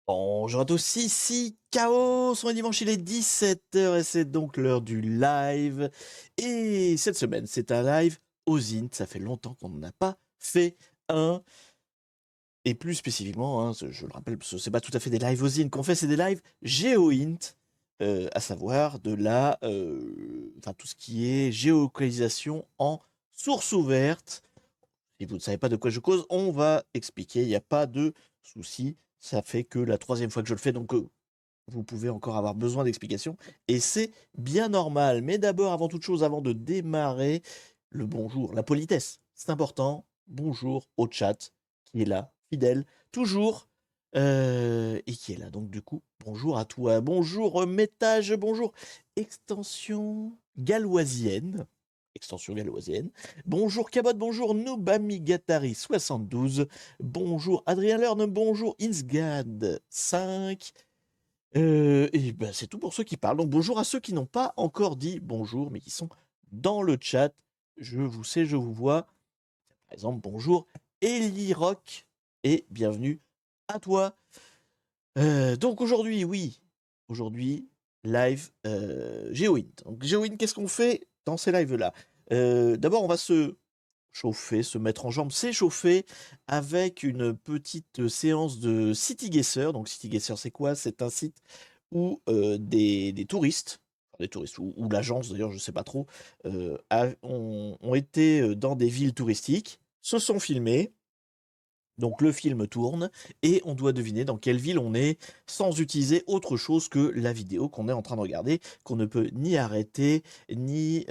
Bonjour à tous, ici Chaos, on est dimanche, il est 17 h et c'est donc l'heure du live. Et cette semaine, c'est un live Ozint, ça fait longtemps qu'on n'en a pas fait un. Et plus spécifiquement, je le rappelle, parce que c'est pas tout à fait des lives Ozint qu'on fait, c'est des lives GeoInt, à savoir enfin tout ce qui est géolocalisation en source ouverte. Si vous ne savez pas de quoi je cause, on va expliquer, il n'y a pas de souci. Ça fait que la troisième fois que je le fais, donc vous pouvez encore avoir besoin d'explications. Et c'est bien normal. Mais d'abord, avant toute chose, avant de démarrer, le bonjour, la politesse, c'est important. Bonjour au chat, qui est là, fidèle, toujours, et qui est là. Donc du coup, bonjour à toi. Bonjour Métage, bonjour Extension galloisienne. Extension galloisienne. Bonjour Cabot, bonjour Noobamigatari72, bonjour Adrien Lerne, bonjour Insgad5. Et ben c'est tout pour ceux qui parlent. Donc bonjour à ceux qui n'ont pas encore dit bonjour, mais qui sont dans le chat. Je vous sais, je vous vois. Par exemple, bonjour Eli Rock et bienvenue à toi. Donc aujourd'hui, oui, aujourd'hui, live GeoInt. Donc GeoInt, qu'est-ce qu'on fait dans ces lives-là? D'abord, on va se chauffer, se mettre en jambe, s'échauffer avec une petite séance de CityGuesser. Donc CityGuesser, c'est quoi? C'est un site où des touristes, ou l'agence d'ailleurs, je ne sais pas trop, ont été dans des villes touristiques, se sont filmés. Donc le film tourne et on doit deviner dans quelle ville on est sans utiliser autre chose que la vidéo qu'on est en train de regarder, qu'on ne peut ni arrêter, ni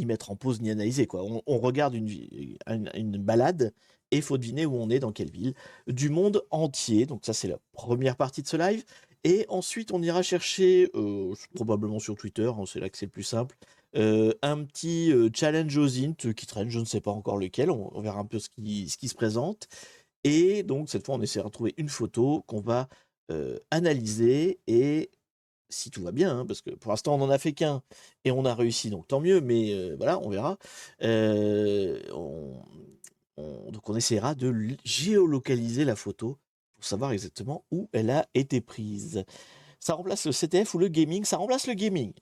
mettre en pause, ni analyser, quoi. On regarde une balade et il faut deviner où on est, dans quelle ville, du monde entier. Donc ça, c'est la première partie de ce live. Et ensuite, on ira chercher, probablement sur Twitter, hein, c'est là que c'est le plus simple, un petit challenge aux int qui traîne, je ne sais pas encore lequel, on verra un peu ce qui se présente. Et donc cette fois, on essaiera de trouver une photo qu'on va analyser et si tout va bien, hein, parce que pour l'instant on n'en a fait qu'un et on a réussi, donc tant mieux, mais voilà, on verra. Donc on essaiera de géolocaliser la photo pour savoir exactement où elle a été prise. Ça remplace le CTF ou le gaming? Ça remplace le gaming.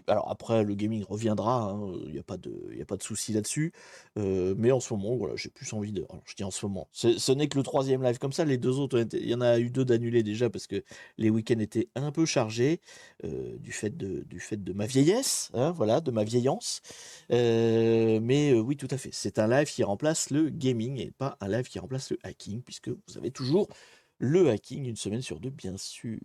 Alors après, le gaming reviendra, hein, il n'y a pas de souci là-dessus. Mais en ce moment, voilà, j'ai plus envie de. Alors, je dis en ce moment. Ce n'est que le troisième live comme ça. Les deux autres, il y en a eu deux d'annulés déjà parce que les week-ends étaient un peu chargés du fait de ma vieillesse, hein, voilà, de ma vieillance. Mais oui, tout à fait. C'est un live qui remplace le gaming et pas un live qui remplace le hacking, puisque vous avez toujours le hacking une semaine sur deux, bien sûr.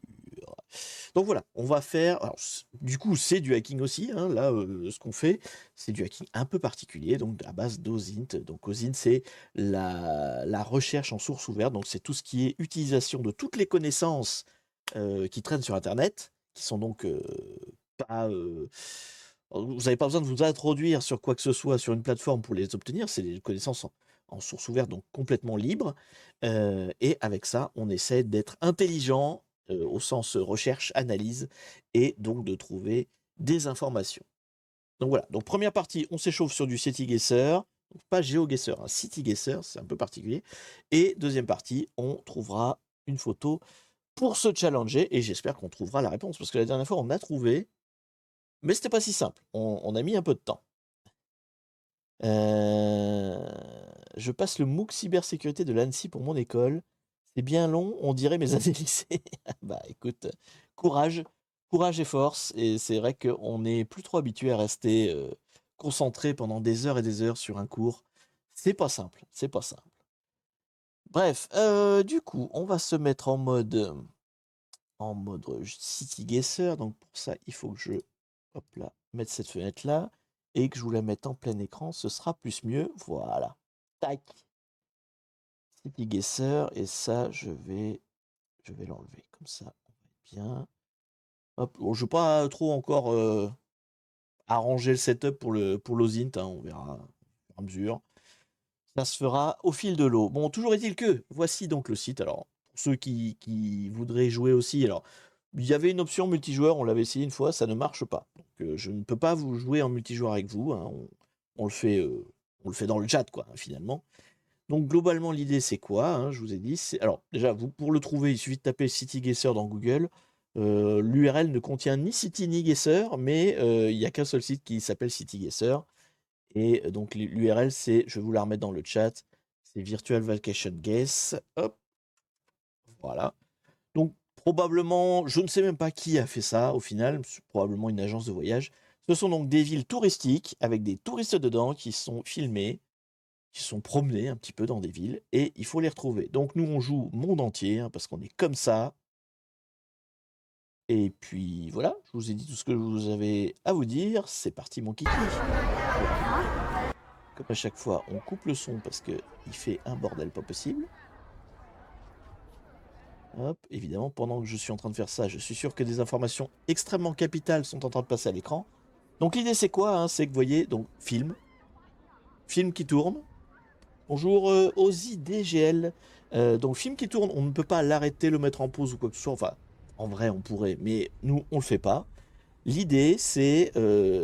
Donc voilà, on va faire. Alors, du coup, c'est du hacking aussi. Hein, là, ce qu'on fait, c'est du hacking un peu particulier, donc à base d'OSINT. Donc OSINT, c'est la recherche en source ouverte. Donc c'est tout ce qui est utilisation de toutes les connaissances qui traînent sur Internet, qui sont donc pas. Vous n'avez pas besoin de vous introduire sur quoi que ce soit sur une plateforme pour les obtenir. C'est des connaissances en source ouverte, donc complètement libre. Et avec ça, on essaie d'être intelligent au sens recherche, analyse, et donc de trouver des informations. Donc voilà, donc première partie, on s'échauffe sur du CityGuesser, donc pas GeoGuessr, hein, CityGuesser, c'est un peu particulier. Et deuxième partie, on trouvera une photo pour se challenger, et j'espère qu'on trouvera la réponse, parce que la dernière fois, on a trouvé, mais c'était pas si simple, on a mis un peu de temps. Je passe le MOOC cybersécurité de l'ANSSI pour mon école. C'est bien long, on dirait mes années lycée. Bah écoute, courage, courage et force. Et c'est vrai qu'on n'est plus trop habitué à rester concentré pendant des heures et des heures sur un cours. C'est pas simple, c'est pas simple. Bref, du coup, on va se mettre en mode CityGuesser. Donc pour ça, il faut que je hop là, mette cette fenêtre là et que je vous la mette en plein écran. Ce sera plus mieux. Voilà. Tac. CityGuesser. Et ça, je vais l'enlever. Comme ça, on va être bien. Hop. Bon, je ne vais pas trop encore arranger le setup pour l'OSINT. Hein, on verra au fur et à mesure. Ça se fera au fil de l'eau. Bon, toujours est-il que voici donc le site. Alors, pour ceux qui voudraient jouer aussi, alors il y avait une option multijoueur, on l'avait essayé une fois, ça ne marche pas. Donc, je ne peux pas vous jouer en multijoueur avec vous. Hein, on le fait dans le chat, quoi, hein, finalement. Donc globalement, l'idée c'est quoi, hein? Je vous ai dit, c'est alors déjà, vous pour le trouver, il suffit de taper CityGuesser dans Google. L'URL ne contient ni City ni Guesser, mais il y a qu'un seul site qui s'appelle CityGuesser et donc l'URL c'est je vais vous la remettre dans le chat, c'est Virtual Vacation Guess. Hop, voilà. Donc probablement, je ne sais même pas qui a fait ça au final, c'est probablement une agence de voyage. Ce sont donc des villes touristiques avec des touristes dedans qui sont filmés, qui sont promenés un petit peu dans des villes et il faut les retrouver. Donc nous on joue monde entier hein, parce qu'on est comme ça. Et puis voilà, je vous ai dit tout ce que vous avez à vous dire. C'est parti mon kiki. Comme à chaque fois, on coupe le son parce que il fait un bordel pas possible. Hop, évidemment, pendant que je suis en train de faire ça, je suis sûr que des informations extrêmement capitales sont en train de passer à l'écran. Donc l'idée c'est quoi hein? C'est que vous voyez, donc film qui tourne. Bonjour Ozzy DGL. Donc film qui tourne, on ne peut pas l'arrêter, le mettre en pause ou quoi que ce soit. Enfin, en vrai on pourrait, mais nous on le fait pas. L'idée c'est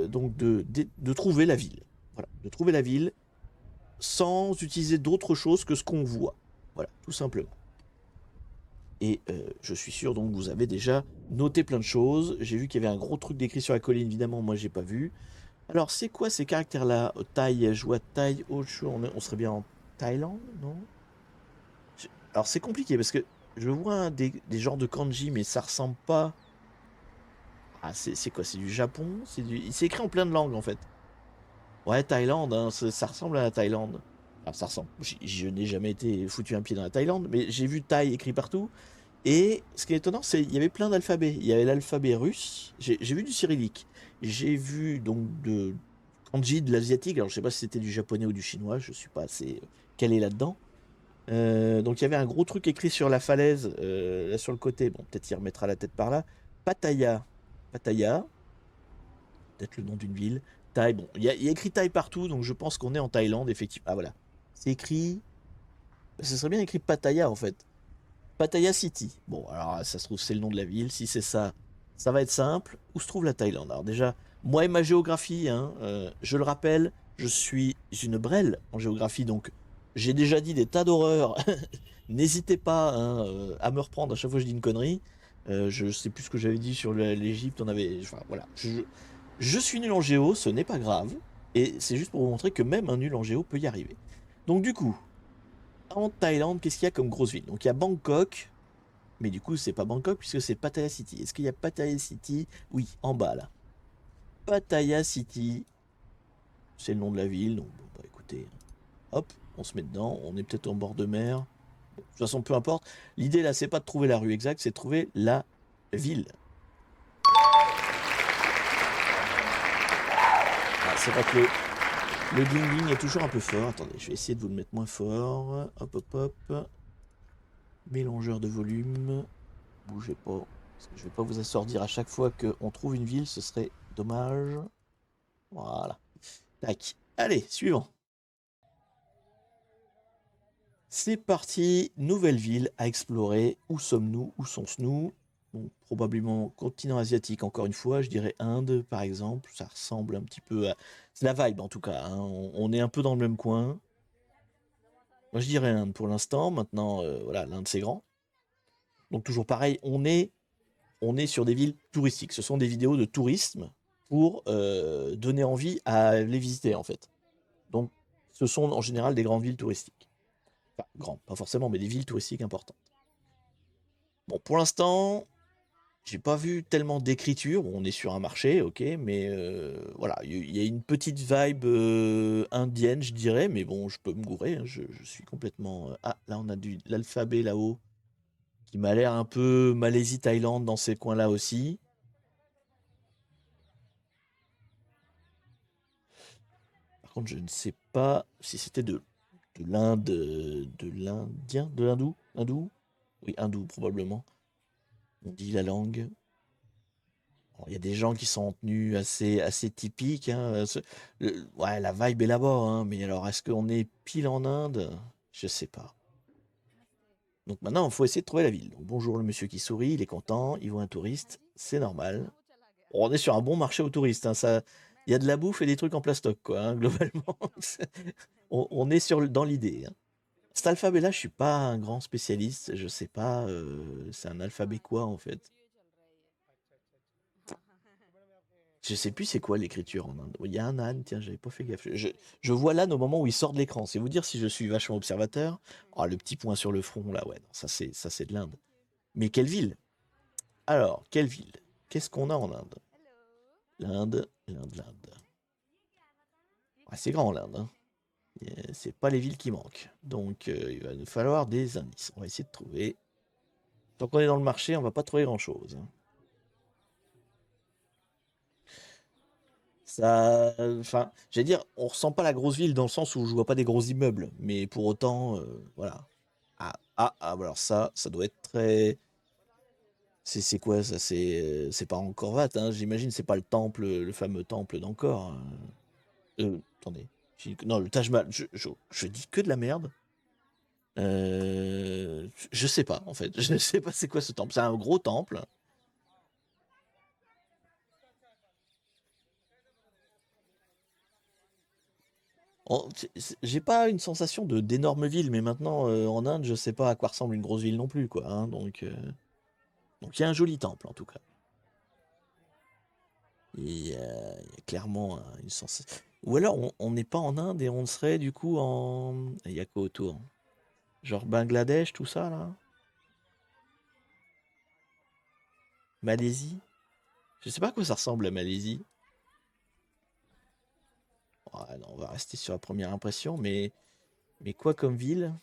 donc de trouver la ville. Voilà, de trouver la ville sans utiliser d'autre chose que ce qu'on voit. Voilà, tout simplement. Et je suis sûr donc que vous avez déjà noté plein de choses. J'ai vu qu'il y avait un gros truc décrit sur la colline, évidemment, moi j'ai pas vu. Alors c'est quoi ces caractères-là? Thaï, je vois Thaï, Ocho, on serait bien en Thaïlande, non? Alors c'est compliqué parce que je vois des genres de kanji, mais ça ressemble pas. Ah, c'est quoi? C'est du Japon? C'est écrit en plein de langues en fait. Ouais, Thaïlande, hein, ça ressemble à la Thaïlande. Alors ça ressemble. Je n'ai jamais été foutu un pied dans la Thaïlande, mais j'ai vu Thaï écrit partout. Et ce qui est étonnant, c'est qu'il y avait plein d'alphabets. Il y avait l'alphabet russe, j'ai vu du cyrillique, j'ai vu donc de kanji de l'asiatique, alors je sais pas si c'était du japonais ou du chinois, je suis pas assez calé là-dedans. Donc il y avait un gros truc écrit sur la falaise, là sur le côté, bon peut-être il remettra la tête par là. Pattaya, Pattaya, peut-être le nom d'une ville. Thaï, bon, il y a écrit Thaï partout, donc je pense qu'on est en Thaïlande, effectivement. Ah voilà, c'est écrit, ce serait bien écrit Pattaya en fait. Pattaya City. Bon, alors ça se trouve, c'est le nom de la ville. Si c'est ça, ça va être simple. Où se trouve la Thaïlande? Alors déjà, moi et ma géographie, hein, je le rappelle, je suis une brêle en géographie, donc j'ai déjà dit des tas d'horreurs. N'hésitez pas hein, à me reprendre à chaque fois que je dis une connerie. Je sais plus ce que j'avais dit sur l'Égypte. On avait, enfin voilà, je suis nul en géo, ce n'est pas grave. Et c'est juste pour vous montrer que même un nul en géo peut y arriver. Donc du coup, en Thaïlande, qu'est-ce qu'il y a comme grosse ville? Donc il y a Bangkok, mais du coup, c'est pas Bangkok puisque c'est Pattaya City. Est-ce qu'il y a Pattaya City? Oui, en bas là. Pattaya City, c'est le nom de la ville. Donc, bon, bah écoutez, hop, on se met dedans. On est peut-être en bord de mer. Bon, de toute façon, peu importe. L'idée là, c'est pas de trouver la rue exacte, c'est de trouver la ville. Ah, c'est vrai que le ding-ding est toujours un peu fort. Attendez, je vais essayer de vous le mettre moins fort. Hop, hop, hop. Mélangeur de volume. Bougez pas. Parce que je vais pas vous assordir à chaque fois qu'on trouve une ville, ce serait dommage. Voilà. Tac. Allez, suivant. C'est parti, nouvelle ville à explorer. Où sommes-nous? Où sont-nous? Bon, probablement continent asiatique, encore une fois. Je dirais Inde, par exemple. Ça ressemble un petit peu à... C'est la vibe, en tout cas. Hein. On est un peu dans le même coin. Moi, je dirais Inde pour l'instant. Maintenant, voilà, l'Inde, c'est grand. Donc, toujours pareil, on est sur des villes touristiques. Ce sont des vidéos de tourisme pour donner envie à les visiter, en fait. Donc, ce sont en général des grandes villes touristiques. Enfin, grandes, pas forcément, mais des villes touristiques importantes. Bon, pour l'instant, j'ai pas vu tellement d'écriture. Bon, on est sur un marché, ok, mais voilà, il y a une petite vibe indienne, je dirais, mais bon, je peux me gourer, hein, je suis complètement... Ah, là, on a l'alphabet là-haut, qui m'a l'air un peu Malaisie, Thaïlande, dans ces coins-là aussi. Par contre, je ne sais pas si c'était de l'Inde, de l'Indien, de l'hindou, hindou? Oui, hindou, probablement. On dit la langue. Bon, il y a des gens qui sont en tenue assez typique, hein. Ouais, la vibe est là-bas, hein, mais alors est-ce qu'on est pile en Inde? Je sais pas. Donc maintenant, il faut essayer de trouver la ville. Donc, bonjour le monsieur qui sourit, il est content, il voit un touriste, c'est normal. Bon, on est sur un bon marché aux touristes, hein, ça, il y a de la bouffe et des trucs en plastoc, quoi, hein, globalement. On est dans l'idée, hein. Cet alphabet-là, je suis pas un grand spécialiste. Je sais pas, c'est un alphabet quoi en fait. Je sais plus c'est quoi l'écriture en Inde. Il y a un âne, tiens, j'avais pas fait gaffe. Je vois l'âne au moment où il sort de l'écran. C'est vous dire si je suis vachement observateur. Oh, le petit point sur le front, là, ouais, non, ça c'est de l'Inde. Mais quelle ville? Alors, quelle ville? Qu'est-ce qu'on a en Inde? L'Inde. Ouais, c'est grand l'Inde, hein. C'est pas les villes qui manquent. Donc, il va nous falloir des indices. On va essayer de trouver. Tant qu'on est dans le marché, on va pas trouver grand-chose, hein. Ça, enfin, j'allais dire, on ressent pas la grosse ville dans le sens où je vois pas des gros immeubles, mais pour autant, voilà. Alors ça doit être très. C'est quoi ça? C'est pas Angkor Wat, hein, j'imagine. C'est pas le temple, le fameux temple d'Angkor, hein. Attendez. Non, le Taj Mahal. Je dis que de la merde. Je sais pas en fait. Je sais pas c'est quoi ce temple. C'est un gros temple. J'ai pas une sensation de d'énorme ville, mais maintenant en Inde, je sais pas à quoi ressemble une grosse ville non plus, quoi, hein, donc il y a un joli temple en tout cas. Et il y a clairement une sensation. Ou alors on n'est pas en Inde et on serait du coup en. Il y a quoi autour? Genre Bangladesh, tout ça là? Malaisie? Je sais pas à quoi ça ressemble la Malaisie. Ouais, non, on va rester sur la première impression, mais quoi comme ville?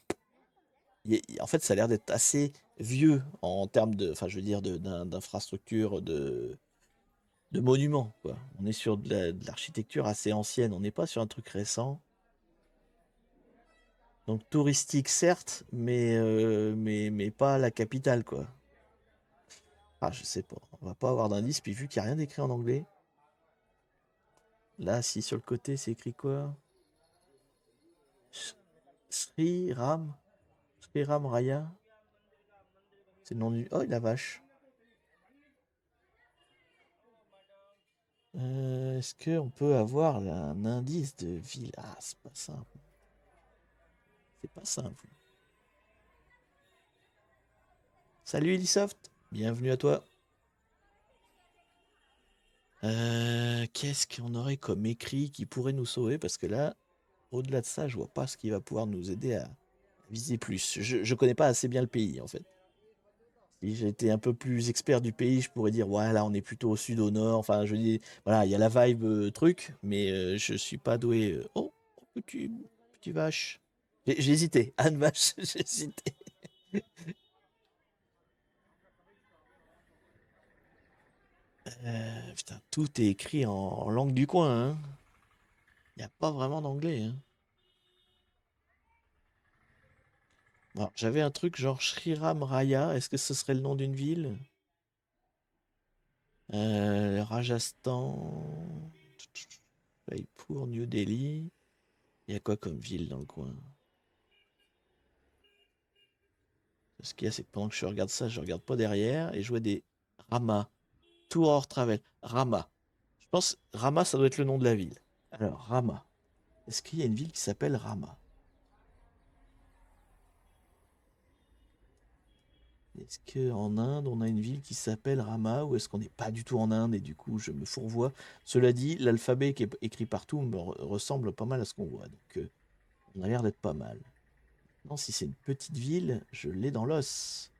En fait, ça a l'air d'être assez vieux en termes de, enfin, je veux dire, d'infrastructure, de monuments, quoi. On est sur de l'architecture assez ancienne, on n'est pas sur un truc récent. Donc touristique, certes, mais pas la capitale, quoi. Ah, je sais pas. On va pas avoir d'indice, puis vu qu'il n'y a rien d'écrit en anglais. Là, si sur le côté, c'est écrit quoi? Sri Ram? Sri Ram Raya? C'est le nom du. Oh, la vache. Est-ce qu'on peut avoir un indice de ville? Ah, c'est pas simple. C'est pas simple. Salut Ubisoft, bienvenue à toi. Qu'est-ce qu'on aurait comme écrit qui pourrait nous sauver? Parce que là, au-delà de ça, je vois pas ce qui va pouvoir nous aider à viser plus. Je connais pas assez bien le pays en fait. Si j'étais un peu plus expert du pays, je pourrais dire, ouais, là on est plutôt au sud, au nord. Enfin, je dis, voilà, il y a la vibe truc, mais je suis pas doué. Oh, petit vache. J'ai hésité. Anne vache, j'ai hésité. Putain, tout est écrit en langue du coin, hein. Il n'y a pas vraiment d'anglais, hein. Alors, j'avais un truc genre Shriram Raya. Est-ce que ce serait le nom d'une ville? Rajasthan. Jaipur, New Delhi. Il y a quoi comme ville dans le coin? Ce qu'il y a, c'est que pendant que je regarde ça, je regarde pas derrière et je vois des Rama. Tour hors travel. Rama. Je pense Rama, ça doit être le nom de la ville. Alors, Rama. Est-ce qu'il y a une ville qui s'appelle Rama? Est-ce qu'en Inde, on a une ville qui s'appelle Rama ou est-ce qu'on n'est pas du tout en Inde et du coup je me fourvoie? Cela dit, l'alphabet qui est écrit partout me ressemble pas mal à ce qu'on voit. Donc on a l'air d'être pas mal. Non, si c'est une petite ville, je l'ai dans l'os.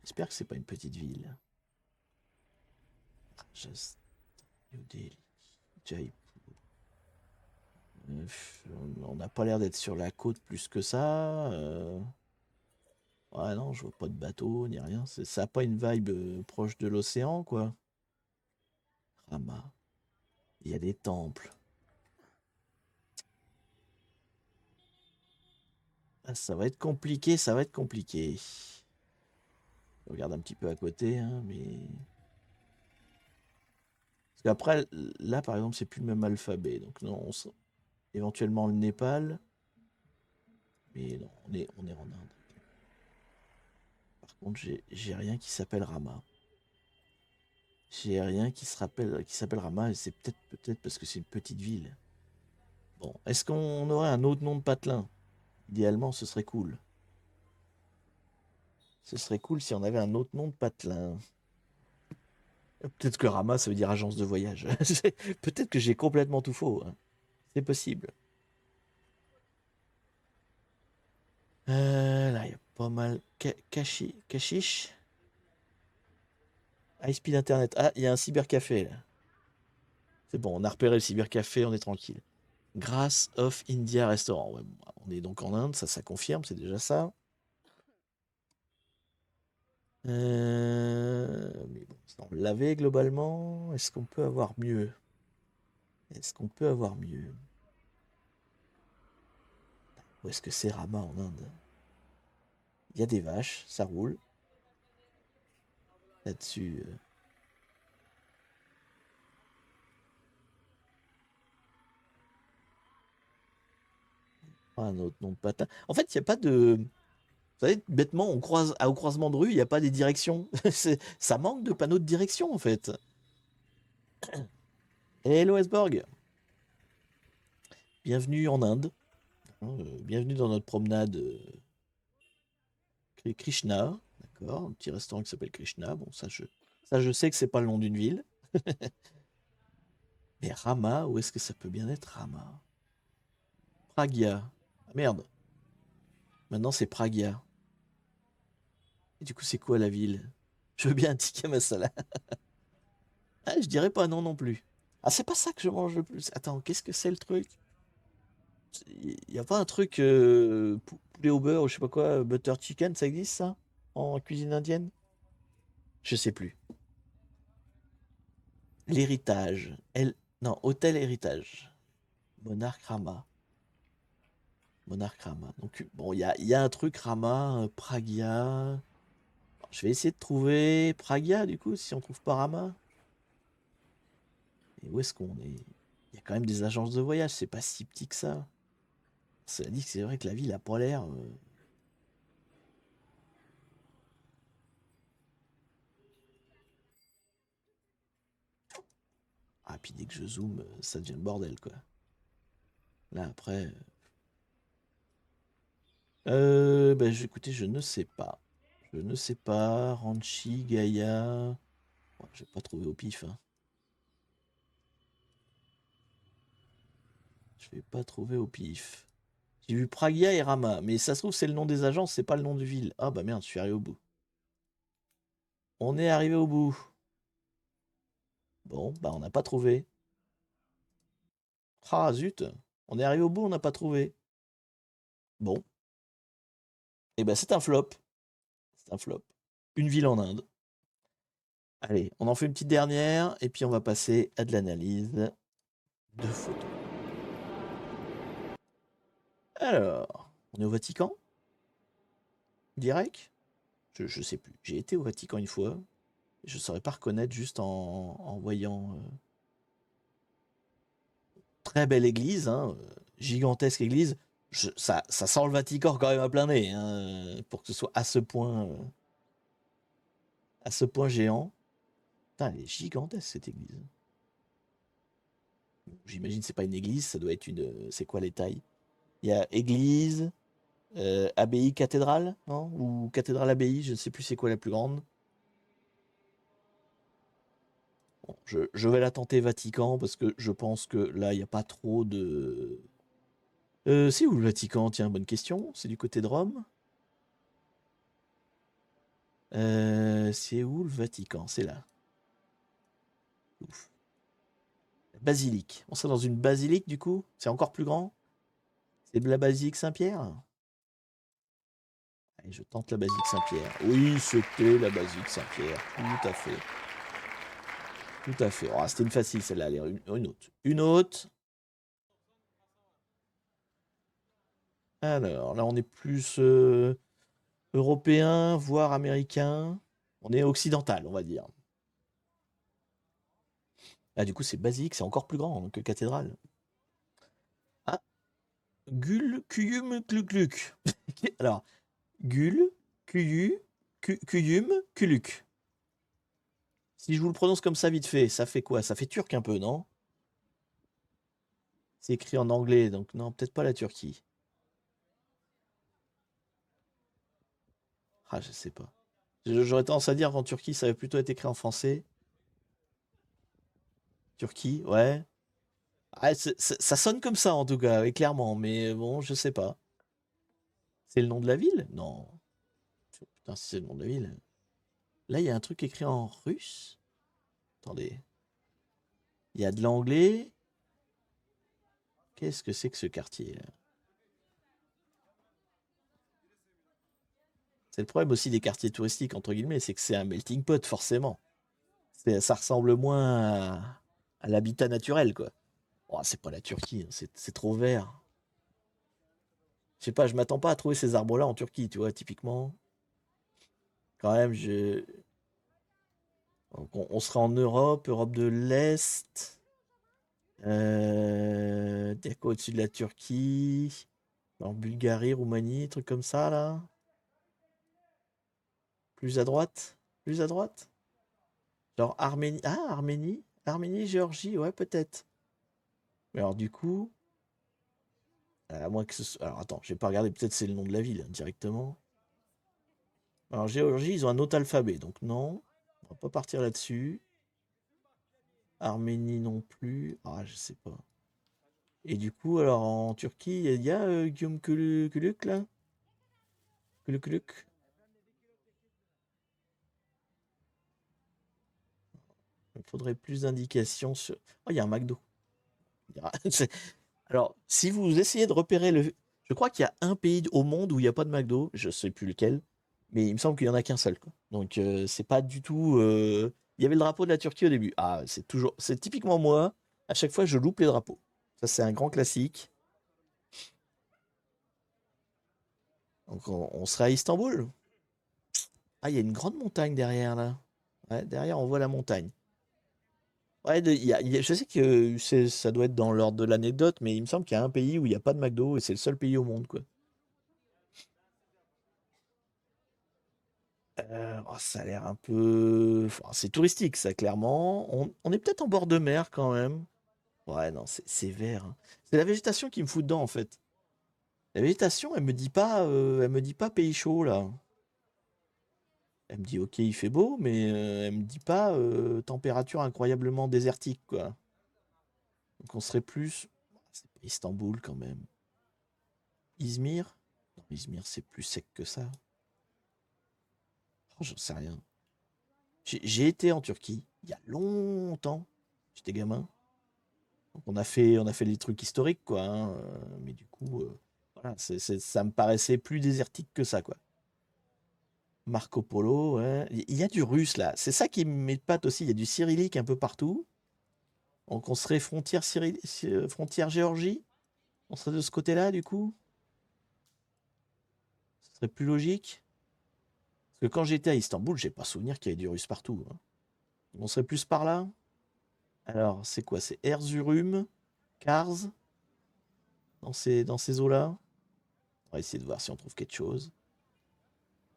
J'espère que c'est pas une petite ville. Just New Delhi, Jaipur. On n'a pas l'air d'être sur la côte plus que ça. Ouais, non, je vois pas de bateau ni rien. Ça a pas une vibe proche de l'océan, quoi. Rama. Il y a des temples. Ah, ça va être compliqué, ça va être compliqué. Je regarde un petit peu à côté, hein, mais. Parce qu'après, là, par exemple, c'est plus le même alphabet. Donc, non, éventuellement le Népal. Mais non, on est en Inde. Par contre, j'ai rien qui s'appelle Rama. J'ai rien qui s'appelle Rama, et c'est peut-être parce que c'est une petite ville. Bon, est-ce qu'on aurait un autre nom de patelin? Idéalement, ce serait cool. Ce serait cool si on avait un autre nom de patelin. Peut-être que Rama, ça veut dire agence de voyage. Peut-être que j'ai complètement tout faux, hein. C'est possible. Là, il y a pas mal. Cachiche. High Speed Internet. Ah, il y a un cybercafé, là. C'est bon, on a repéré le cybercafé, on est tranquille. Grass of India Restaurant. Ouais, bon, on est donc en Inde, ça confirme, c'est déjà ça. Mais bon, ça, on l'avait globalement. Est-ce qu'on peut avoir mieux? Est-ce qu'on peut avoir mieux? Où est-ce que c'est Rama en Inde? Il y a des vaches, ça roule. Là-dessus. Un autre nom de patin. En fait, il n'y a pas de. Vous savez, bêtement, au croisement de rue, il n'y a pas des directions. Ça manque de panneaux de direction, en fait. Hello Esborg, bienvenue en Inde. Bienvenue dans notre promenade Krishna. D'accord, un petit restaurant qui s'appelle Krishna. Bon, ça, je sais que c'est pas le nom d'une ville. Mais Rama, où est-ce que ça peut bien être Rama? Pragya. Ah merde. Maintenant, c'est Pragya. Et du coup, c'est quoi la ville? Je veux bien un ticket masala. Ah, je dirais pas non non plus. Ah, c'est pas ça que je mange le plus. Attends, qu'est-ce que c'est le truc? Il y a pas un truc poulet au beurre ou je sais pas quoi, butter chicken, ça existe ça? En cuisine indienne? Je sais plus. L'héritage. Non, hôtel héritage. Monarque Rama. Monarque Rama. Donc, bon, il y a un truc Rama, Pragya. Je vais essayer de trouver Pragya, du coup, si on trouve pas Rama. Et où est-ce qu'on est? Il y a quand même des agences de voyage, c'est pas si petit que ça. Cela dit que c'est vrai que la ville a pas l'air. Ah, puis dès que je zoome, ça devient le bordel, quoi. Là, après. Bah, écoutez, je ne sais pas. Je ne sais pas. Ranchi, Gaïa. Ouais, je vais pas trouver au pif, hein. Je vais pas trouver au pif. J'ai vu Pragya et Rama, mais ça se trouve, c'est le nom des agences, c'est pas le nom de ville. Ah bah merde, je suis arrivé au bout. On est arrivé au bout. Bon, bah on n'a pas trouvé. Ah zut, on est arrivé au bout, on n'a pas trouvé. Bon, et ben c'est un flop. C'est un flop. Une ville en Inde. Allez, on en fait une petite dernière, et puis on va passer à de l'analyse de photos. Alors, on est au Vatican? Direct? Je sais plus. J'ai été au Vatican une fois. Je saurais pas reconnaître juste en voyant. Très belle église, hein, gigantesque église. Ça sent le Vatican quand même à plein nez, hein, pour que ce soit à ce point géant. Putain, elle est gigantesque cette église. Bon, j'imagine que c'est pas une église, ça doit être une. C'est quoi les tailles? Il y a église, abbaye, cathédrale, non? Ou cathédrale, abbaye, je ne sais plus c'est quoi la plus grande. Bon, je vais la tenter Vatican parce que je pense que là, il n'y a pas trop de. C'est où le Vatican? Tiens, bonne question. C'est du côté de Rome. C'est où le Vatican? C'est là. Ouf. Basilique. On serait dans une basilique du coup? C'est encore plus grand? C'est de la basilique Saint-Pierre? Allez, je tente la basilique Saint-Pierre. Oui, c'était la basilique Saint-Pierre. Tout à fait. Tout à fait. Oh, c'était une facile celle-là. Allez, une autre. Une autre. Alors, là, on est plus européen, voire américain. On est occidental, on va dire. Ah, du coup, c'est basilique, c'est encore plus grand que cathédrale. Ah, Gul, Cuyum, Cluc. Alors, Gul, Cuyu, Cuyum, Culuk. Si je vous le prononce comme ça vite fait, ça fait quoi? Ça fait turc un peu, non? C'est écrit en anglais, donc non, peut-être pas la Turquie. Ah, je sais pas. J'aurais tendance à dire qu'en Turquie, ça avait plutôt été écrit en français. Turquie, ouais. Ah, ça sonne comme ça en tout cas, oui, clairement, mais bon, je sais pas. C'est le nom de la ville? Non. Putain, si c'est le nom de la ville. Là, il y a un truc écrit en russe. Attendez. Il y a de l'anglais. Qu'est-ce que c'est que ce quartier là? C'est le problème aussi des quartiers touristiques, entre guillemets, c'est que c'est un melting pot, forcément. Ça ressemble moins à l'habitat naturel, quoi. Oh, c'est pas la Turquie, hein, c'est trop vert. Je sais pas, je m'attends pas à trouver ces arbres-là en Turquie, tu vois, typiquement. Quand même, donc, on sera en Europe, Europe de l'Est. T'es quoi au-dessus de la Turquie? En Bulgarie, Roumanie, trucs comme ça, là. Plus à droite? Plus à droite? Genre Arménie. Ah, Arménie? Arménie, Géorgie, ouais, peut-être. Mais alors, du coup, à moins que ce soit. Alors, attends, j'ai pas regardé, peut-être c'est le nom de la ville, hein, directement. Alors, Géorgie, ils ont un autre alphabet, donc non. On va pas partir là-dessus. Arménie non plus. Ah, je sais pas. Et du coup, alors en Turquie, il y a Guillaume Kuluk là? Kuluk. Il faudrait plus d'indications sur. Oh, il y a un McDo. Il y a- c'est- Alors, si vous essayez de repérer le. Je crois qu'il y a un pays au monde où il n'y a pas de McDo, je sais plus lequel, mais il me semble qu'il y en a qu'un seul, quoi. Donc, c'est pas du tout. Il y avait le drapeau de la Turquie au début. Ah, c'est toujours. C'est typiquement moi. À chaque fois, je loupe les drapeaux. Ça, c'est un grand classique. Donc, on sera à Istanbul. Ah, il y a une grande montagne derrière là. Ouais, derrière, on voit la montagne. Ouais, je sais que ça doit être dans l'ordre de l'anecdote, mais il me semble qu'il y a un pays où il n'y a pas de McDo et c'est le seul pays au monde, quoi. Oh, ça a l'air un peu. Enfin, c'est touristique, ça, clairement. On est peut-être en bord de mer quand même. Ouais, non, c'est vert, hein. C'est la végétation qui me fout dedans, en fait. La végétation, elle me dit pas pays chaud, là. Elle me dit, ok, il fait beau, mais elle me dit pas température incroyablement désertique, quoi. Donc on serait plus. C'est pas Istanbul quand même. Izmir? Non, Izmir, c'est plus sec que ça. Oh, j'en sais rien. J'ai été en Turquie il y a longtemps. J'étais gamin. Donc on a fait des trucs historiques, quoi, hein, mais du coup, voilà, ça me paraissait plus désertique que ça, quoi. Marco Polo, ouais. Il y a du russe, là. C'est ça qui m'épate aussi. Il y a du cyrillique un peu partout. Donc on serait frontière Géorgie. On serait de ce côté-là, du coup. Ce serait plus logique. Parce que quand j'étais à Istanbul, j'ai pas souvenir qu'il y avait du russe partout, hein. On serait plus par là? Alors, c'est quoi? C'est Erzurum, Kars, dans ces eaux-là? On va essayer de voir si on trouve quelque chose.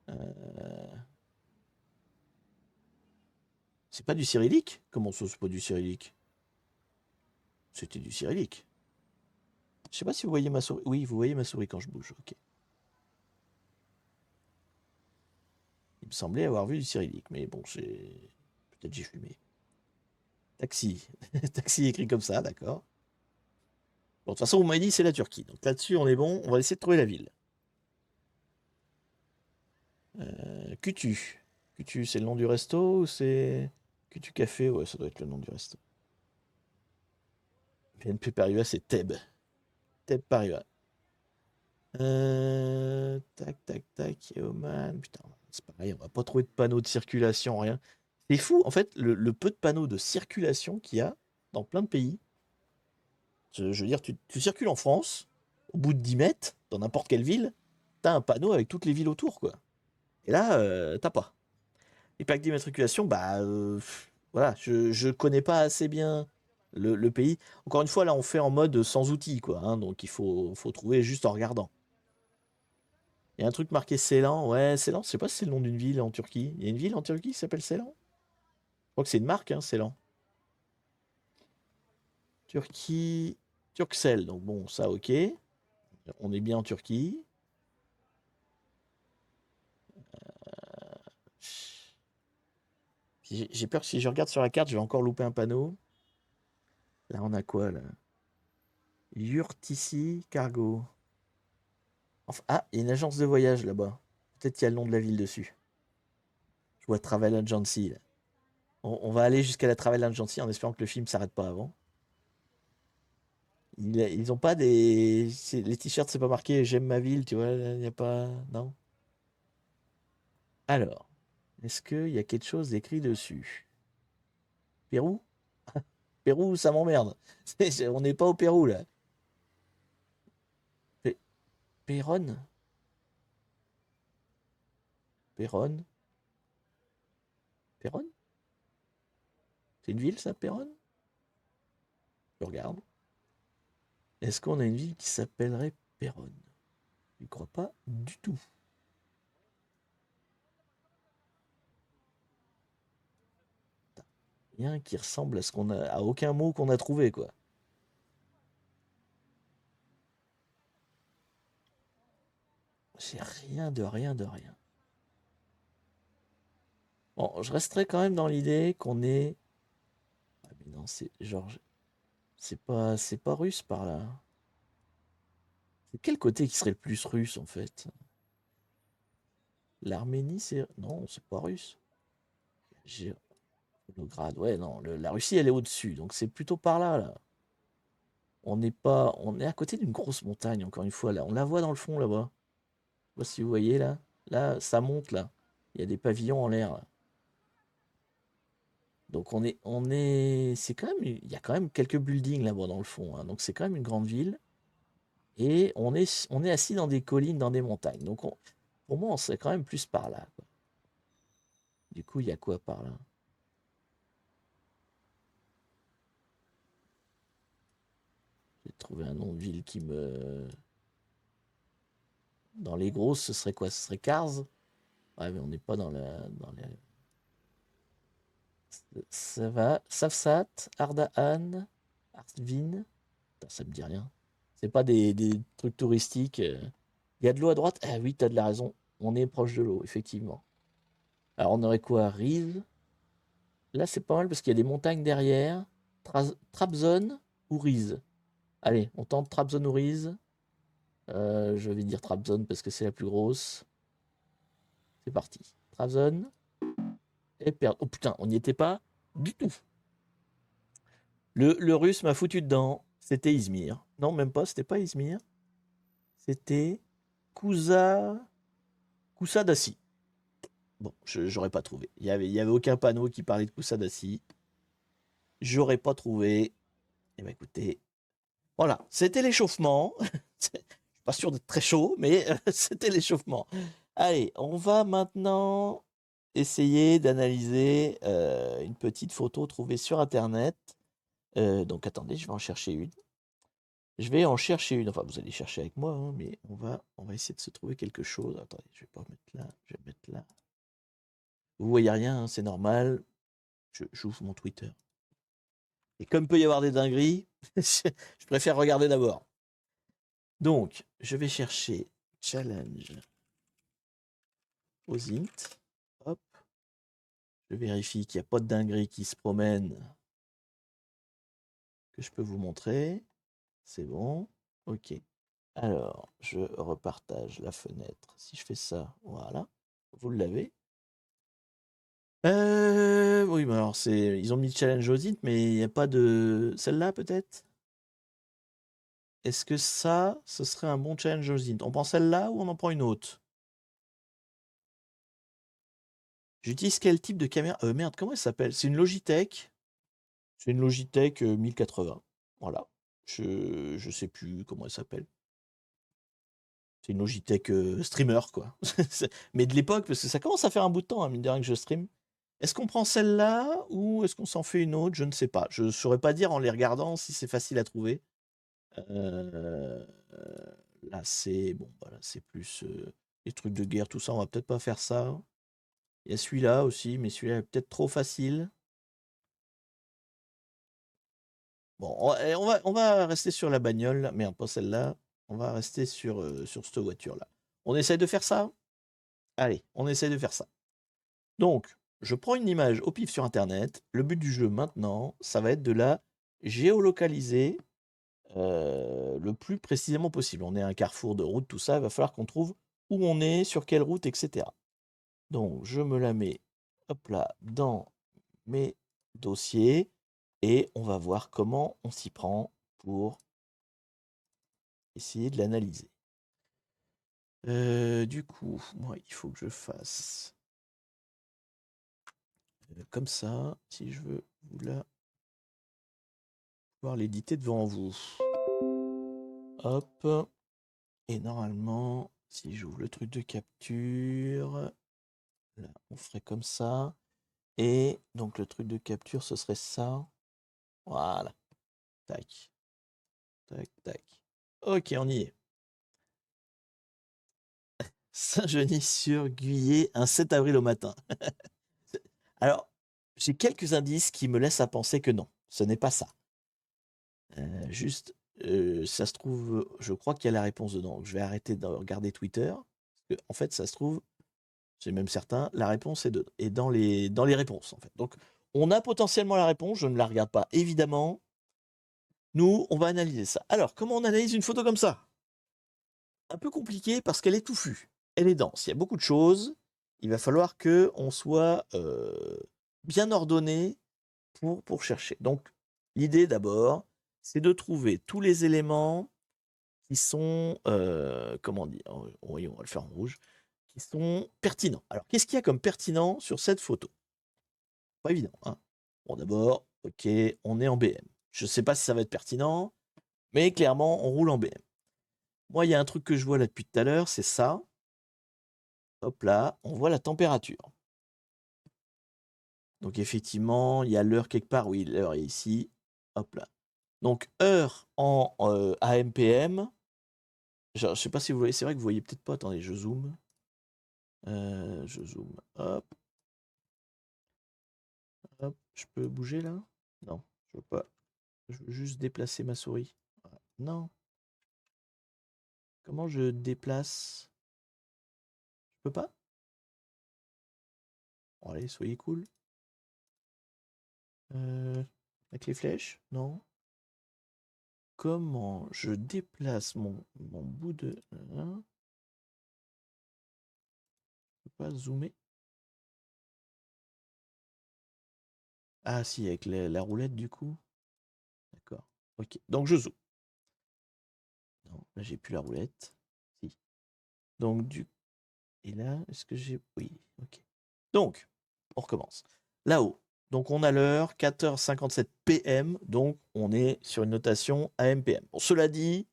Euh, C'est pas du cyrillique? Comment ça, c'est pas du cyrillique? C'était du cyrillique. Je sais pas si vous voyez ma souris. Oui, vous voyez ma souris quand je bouge. Ok. Il me semblait avoir vu du cyrillique, mais bon, peut-être j'ai fumé. Taxi. Taxi écrit comme ça, d'accord. Bon, de toute façon, vous m'avez dit c'est la Turquie. Donc là-dessus, on est bon. On va essayer de trouver la ville. Kutu. Kutu, c'est le nom du resto ou c'est. Kutu Café? Ouais, ça doit être le nom du resto. BNP Paribas, c'est Thèbes. Thèbes Paribas. Tac, tac, tac. Oman. Putain, c'est pareil, on va pas trouver de panneaux de circulation, rien. C'est fou, en fait, le peu de panneaux de circulation qu'il y a dans plein de pays. Je veux dire, tu circules en France, au bout de 10 mètres, dans n'importe quelle ville, t'as un panneau avec toutes les villes autour, quoi. Et là, t'as pas. Les plaques d'immatriculation, bah, voilà, je connais pas assez bien le pays. Encore une fois, là, on fait en mode sans outils, quoi, hein, donc il faut trouver juste en regardant. Il y a un truc marqué Ceylan, ouais, Ceylan, je sais pas si c'est le nom d'une ville en Turquie. Il y a une ville en Turquie qui s'appelle Ceylan? Je crois que c'est une marque, hein, Ceylan. Turquie, Turkcell, donc bon, ça, ok. On est bien en Turquie. J'ai peur que si je regarde sur la carte, je vais encore louper un panneau. Là, on a quoi, là? Yurtici Cargo. Enfin, ah, il y a une agence de voyage là-bas. Peut-être qu'il y a le nom de la ville dessus. Je vois Travel Agency, là. On va aller jusqu'à la Travel Agency en espérant que le film s'arrête pas avant. Ils ont pas des. Les t-shirts, c'est pas marqué j'aime ma ville, tu vois. Il n'y a pas. Non. Alors, est-ce qu'il y a quelque chose d'écrit dessus? Pérou? Pérou, ça m'emmerde. On n'est pas au Pérou, là. Pé- Péronne? Péronne? Péronne? C'est une ville, ça, Péronne? Je regarde. Est-ce qu'on a une ville qui s'appellerait Péronne? Je ne crois pas du tout. Rien qui ressemble à ce qu'on a, à aucun mot qu'on a trouvé, quoi. J'ai rien de rien de rien. Bon, je resterai quand même dans l'idée qu'on est. Ah, mais non, c'est genre, c'est pas russe par là. C'est quel côté qui serait le plus russe en fait? L'Arménie, c'est non, c'est pas russe. J'ai Volgograd, ouais, non, la Russie, elle est au-dessus, donc c'est plutôt par là, là. On n'est pas, on est à côté d'une grosse montagne, encore une fois, là. On la voit dans le fond, là-bas. Je sais pas si vous voyez, là. Là, ça monte, là. Il y a des pavillons en l'air, là. Donc c'est quand même, il y a quand même quelques buildings là-bas dans le fond, hein. Donc c'est quand même une grande ville. Et on est assis dans des collines, dans des montagnes. Donc pour moi, on serait quand même plus par là, quoi. Du coup, il y a quoi par là? J'ai trouvé un nom de ville qui me. Dans les grosses, ce serait quoi? Ce serait Cars? Ouais, mais on n'est pas dans la. Ça va. Safsat, Ardahan, Artvin. Putain, ça me dit rien. C'est pas des trucs touristiques. Il y a de l'eau à droite? Ah oui, t'as de la raison. On est proche de l'eau, effectivement. Alors, on aurait quoi? Rive. Là, c'est pas mal parce qu'il y a des montagnes derrière. Trabzon ou Rize? Allez, on tente Trabzon ou Rize. Je vais dire Trabzon parce que c'est la plus grosse. C'est parti. Trabzon et perdre. Oh putain, on n'y était pas du tout. Le russe m'a foutu dedans. C'était Izmir. Non, même pas, c'était pas Izmir. C'était Kusa... Kusadasi. Bon, j'aurais pas trouvé. Il y avait aucun panneau qui parlait de Kusadasi. J'aurais pas trouvé. Eh ben écoutez, voilà, c'était l'échauffement. Je suis pas sûr d'être très chaud, mais c'était l'échauffement. Allez, on va maintenant essayer d'analyser une petite photo trouvée sur Internet. Donc attendez, je vais en chercher une. Je vais en chercher une. Enfin, vous allez chercher avec moi, hein, mais on va essayer de se trouver quelque chose. Attendez, je vais pas mettre là, je vais mettre là. Vous voyez rien, hein, c'est normal. J'ouvre mon Twitter. Et comme il peut y avoir des dingueries, je préfère regarder d'abord. Donc, je vais chercher challenge aux int. Hop, je vérifie qu'il n'y a pas de dinguerie qui se promène que je peux vous montrer. C'est bon. Ok. Alors, je repartage la fenêtre. Si je fais ça, voilà. Vous l'avez. Oui, mais alors ils ont mis challenge aux int, mais il n'y a pas de celle-là peut-être. Est-ce que ça, ce serait un bon challenge aux int? On prend celle-là ou on en prend une autre? J'utilise quel type de caméra? Merde, comment elle s'appelle? C'est une Logitech. C'est une Logitech 1080. Voilà. Je sais plus comment elle s'appelle. C'est une Logitech streamer, quoi. Mais de l'époque, parce que ça commence à faire un bout de temps, hein, mine de rien, que je stream. Est-ce qu'on prend celle-là ou est-ce qu'on s'en fait une autre? Je ne sais pas. Je ne saurais pas dire en les regardant si c'est facile à trouver. Euh, Là, c'est bon, voilà, c'est plus les trucs de guerre, tout ça. On va peut-être pas faire ça. Il y a celui-là aussi, mais celui-là est peut-être trop facile. Bon, on va rester sur la bagnole, mais pas celle-là. On va rester sur cette voiture-là. On essaie de faire ça? Allez, on essaie de faire ça. Donc, je prends une image au pif sur internet. Le but du jeu maintenant, ça va être de la géolocaliser le plus précisément possible. On est à un carrefour de route, tout ça, il va falloir qu'on trouve où on est, sur quelle route, etc. Donc je me la mets, hop là, dans mes dossiers et on va voir comment on s'y prend pour essayer de l'analyser. Du coup, moi, il faut que je fasse comme ça, si je veux vous la pouvoir l'éditer devant vous. Hop. Et normalement, si j'ouvre le truc de capture, là, on ferait comme ça. Et donc le truc de capture, ce serait ça. Voilà. Tac. Tac, tac. Ok, on y est. Saint-Genis-sur-Guiers, un 7 avril au matin. Alors, j'ai quelques indices qui me laissent à penser que non, ce n'est pas ça. Juste, ça se trouve, je crois qu'il y a la réponse dedans. Je vais arrêter de regarder Twitter. Parce que, en fait, ça se trouve, c'est même certain, la réponse est dans les réponses, en fait. Donc, on a potentiellement la réponse, je ne la regarde pas, évidemment. Nous, on va analyser ça. Alors, comment on analyse une photo comme ça? Un peu compliqué parce qu'elle est touffue. Elle est dense. Il y a beaucoup de choses. Il va falloir qu'on soit bien ordonné pour chercher. Donc, l'idée d'abord, c'est de trouver tous les éléments qui sont, comment dire, oui, on va le faire en rouge, qui sont pertinents. Alors, qu'est-ce qu'il y a comme pertinent sur cette photo? Pas évident, hein. Bon, d'abord, ok, on est en BM. Je ne sais pas si ça va être pertinent, mais clairement, on roule en BM. Moi, il y a un truc que je vois là depuis tout à l'heure, c'est ça. Hop là, on voit la température. Donc effectivement, il y a l'heure quelque part. Oui, l'heure est ici. Hop là. Donc heure en AMPM. Je ne sais pas si vous voyez, c'est vrai que vous voyez peut-être pas. Attendez, je zoome. Je zoome. Hop, hop. Je peux bouger là? Non, je veux pas. Je veux juste déplacer ma souris. Voilà. Non. Comment je déplace? Je peux pas? Bon, allez, soyez cool. Avec les flèches? Non. Comment je déplace mon bout de... Hein, je peux pas zoomer? Ah si, avec la roulette du coup. D'accord. Ok. Donc je zoome. Non, là j'ai plus la roulette. Si. Donc du... Et là, est-ce que j'ai... Oui, ok. Donc, on recommence. Là-haut. Donc on a l'heure, 4h57 PM. Donc on est sur une notation AMPM. Bon, cela dit,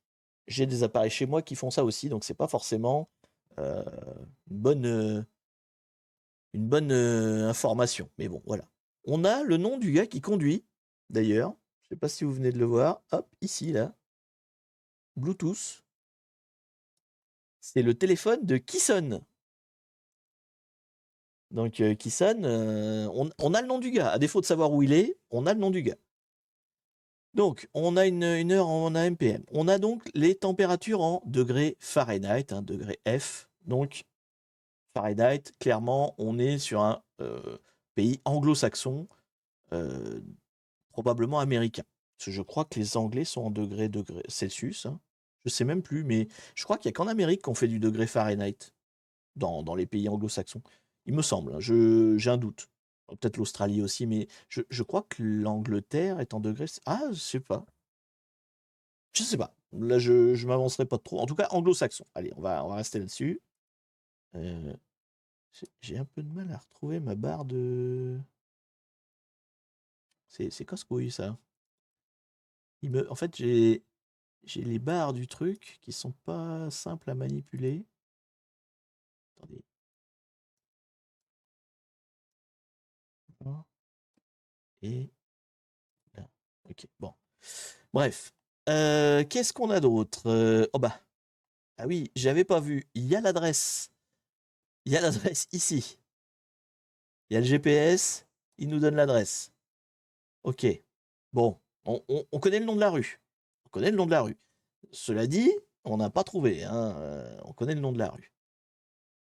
j'ai des appareils chez moi qui font ça aussi. Donc c'est pas forcément euh, une bonne information. Mais bon, voilà. On a le nom du gars qui conduit, d'ailleurs. Je sais pas si vous venez de le voir. Hop, ici, là. Bluetooth. C'est le téléphone de Kisson. Donc, Kisson, on a le nom du gars. À défaut de savoir où il est, on a le nom du gars. Donc, on a une heure en AMPM. On a donc les températures en degrés Fahrenheit, degré F. Donc, Fahrenheit, clairement, on est sur un pays anglo-saxon, probablement américain. Parce que je crois que les Anglais sont en degrés Celsius. Hein. Je sais même plus, mais je crois qu'il n'y a qu'en Amérique qu'on fait du degré Fahrenheit dans les pays anglo-saxons. Il me semble, hein, j'ai un doute. Peut-être l'Australie aussi, mais je crois que l'Angleterre est en degré. Ah, je sais pas. Je sais pas. Là, je m'avancerai pas trop. En tout cas, anglo-saxon. Allez, on va rester là-dessus. J'ai un peu de mal à retrouver ma barre de. C'est casse-couille, ça. En fait, j'ai les barres du truc qui sont pas simples à manipuler. Attendez. Et là. Ok, bon. Bref. Qu'est-ce qu'on a d'autre? Oh bah. Ah oui, j'avais pas vu. Il y a l'adresse. Il y a l'adresse ici. Il y a le GPS. Il nous donne l'adresse. Ok. Bon. On connaît le nom de la rue. On connaît le nom de la rue. Cela dit, on n'a pas trouvé. Hein. On connaît le nom de la rue.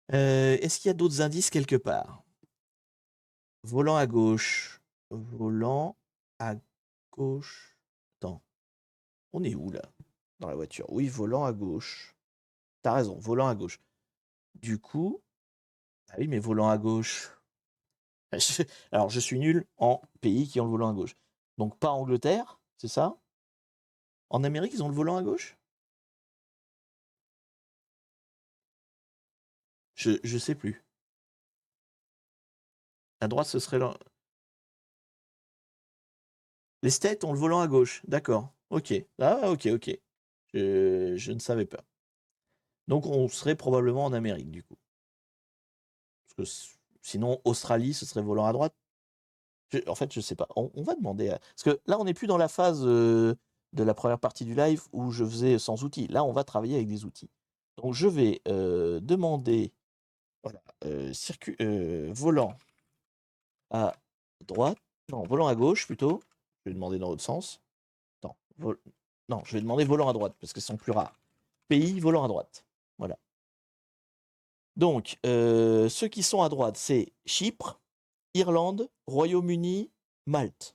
Est-ce qu'il y a d'autres indices quelque part? Volant à gauche. Volant à gauche. Attends, on est où là? Dans la voiture. Oui, volant à gauche. T'as raison, volant à gauche. Du coup, ah oui, mais volant à gauche. Alors, je suis nul en pays qui ont le volant à gauche. Donc, pas Angleterre, c'est ça? En Amérique, ils ont le volant à gauche? Je sais plus. À droite, ce serait les States ont le volant à gauche. D'accord. Ok. Ah, ok, ok. Je ne savais pas. Donc, on serait probablement en Amérique, du coup. Parce que sinon, Australie, ce serait volant à droite. En fait, je sais pas. On va demander. Parce que là, on n'est plus dans la phase de la première partie du live où je faisais sans outils. Là, on va travailler avec des outils. Donc, je vais demander voilà, volant à droite. Non, volant à gauche plutôt. Je vais demander dans l'autre sens. Non, non, je vais demander volant à droite parce que ce sont plus rares. Pays, volant à droite. Voilà. Donc, ceux qui sont à droite, c'est Chypre, Irlande, Royaume-Uni, Malte.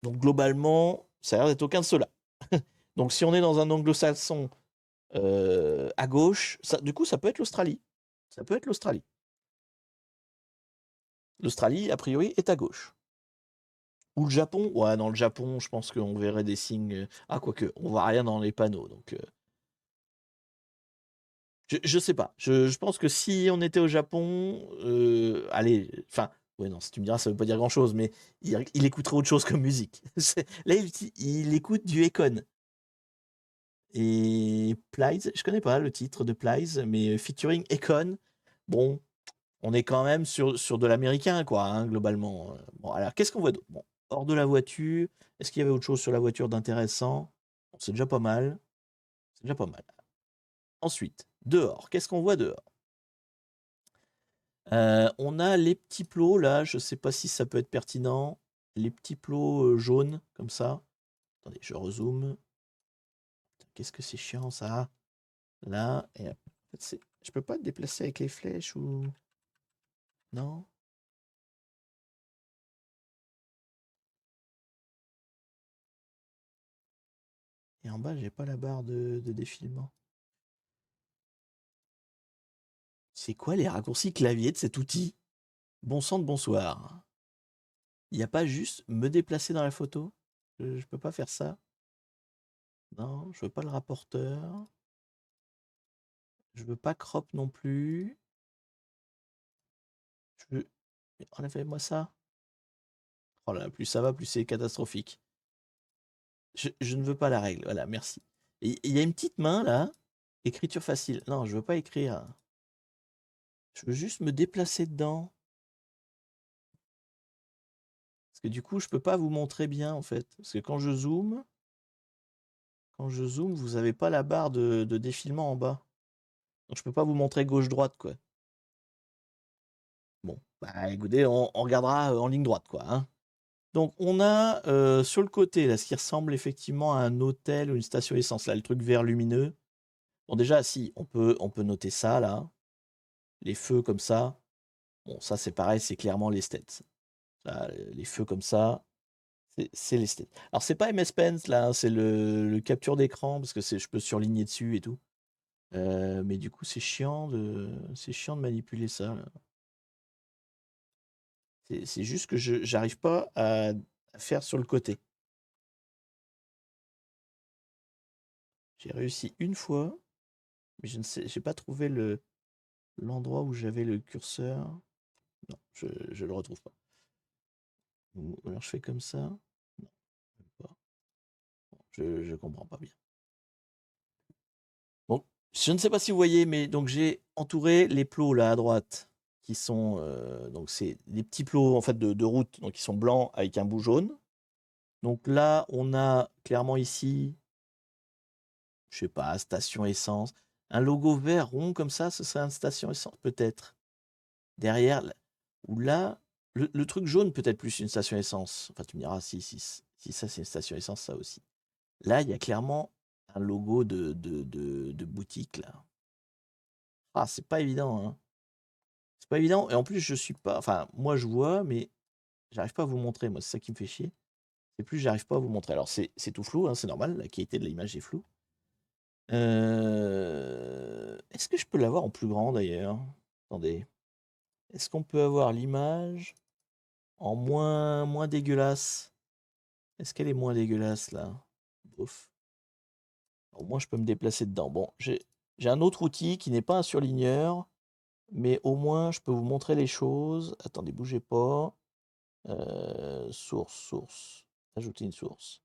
Donc, globalement, ça a l'air d'être aucun de ceux-là. Donc, si on est dans un anglo-saxon à gauche, du coup, ça peut être l'Australie. Ça peut être l'Australie. L'Australie, a priori, est à gauche. Ou le Japon. Ouais, dans le Japon, je pense qu'on verrait des signes. Ah, quoique, on voit rien dans les panneaux. Donc, je sais pas. Je pense que si on était au Japon, allez, enfin, ouais, non, si tu me diras, ça veut pas dire grand-chose, mais il écouterait autre chose comme musique. Là, il écoute du Econ. Et Plies, je connais pas le titre de Plies, mais featuring Econ. Bon, on est quand même sur de l'américain, quoi, hein, globalement. Bon, alors, qu'est-ce qu'on voit d'autre? Bon, hors de la voiture, est-ce qu'il y avait autre chose sur la voiture d'intéressant? Bon, c'est déjà pas mal. C'est déjà pas mal. Ensuite, dehors, qu'est-ce qu'on voit dehors? On a les petits plots là, je sais pas si ça peut être pertinent. Les petits plots jaunes comme ça. Attendez, je rezoome. Qu'est-ce que c'est chiant ça. Là, et en fait, je peux pas te déplacer avec les flèches ou. Non? Et en bas, j'ai pas la barre de défilement. C'est quoi les raccourcis clavier de cet outil? Bon sang de bonsoir. Il n'y a pas juste me déplacer dans la photo? Je peux pas faire ça. Non, je veux pas le rapporteur. Je veux pas crop non plus. Je veux. Enlève-moi ça. Oh là, plus ça va, plus c'est catastrophique. Je ne veux pas la règle. Voilà, merci. Et il y a une petite main là. Écriture facile. Non, je veux pas écrire. Je veux juste me déplacer dedans. Parce que du coup, je peux pas vous montrer bien en fait. Parce que quand je zoome, vous avez pas la barre de défilement en bas. Donc je peux pas vous montrer gauche-droite quoi. Bon, bah écoutez, on regardera en ligne droite quoi. Hein. Donc on a sur le côté là ce qui ressemble effectivement à un hôtel ou une station essence là, le truc vert lumineux. Bon déjà si on peut noter ça là, les feux comme ça. Bon ça c'est pareil, c'est clairement les stats. Là, les feux comme ça, c'est les stats. Alors c'est pas MS Paint là, hein, c'est le capture d'écran parce que je peux surligner dessus et tout. Mais du coup c'est chiant de manipuler ça. Là. C'est juste que j'arrive pas à faire sur le côté. J'ai réussi une fois, mais je ne sais, j'ai pas trouvé l'endroit où j'avais le curseur. Non, je le retrouve pas. Ou alors je fais comme ça. Non, même pas. Bon, je comprends pas bien. Bon, je ne sais pas si vous voyez, mais donc j'ai entouré les plots là à droite, qui sont donc c'est des petits plots en fait de route, donc qui sont blancs avec un bout jaune. Donc là, on a clairement ici, je sais pas, station essence. Un logo vert rond comme ça, ce serait une station essence peut-être. Derrière, ou là, le truc jaune peut-être plus une station essence. Enfin, tu me diras si ça c'est une station essence, ça aussi. Là, il y a clairement un logo de boutique là. Ah, c'est pas évident, hein. pas évident. Et en plus, je suis pas. Enfin, moi, je vois, mais j'arrive pas à vous montrer. Moi, c'est ça qui me fait chier. C'est plus, j'arrive pas à vous montrer. Alors, c'est tout flou, hein, c'est normal. La qualité de l'image est floue. Est-ce que je peux l'avoir en plus grand d'ailleurs? Attendez. Est-ce qu'on peut avoir l'image en moins dégueulasse? Est-ce qu'elle est moins dégueulasse là? Bof. Au moins, je peux me déplacer dedans. Bon, j'ai un autre outil qui n'est pas un surligneur, mais au moins, je peux vous montrer les choses. Attendez, bougez pas. Source. Ajouter une source.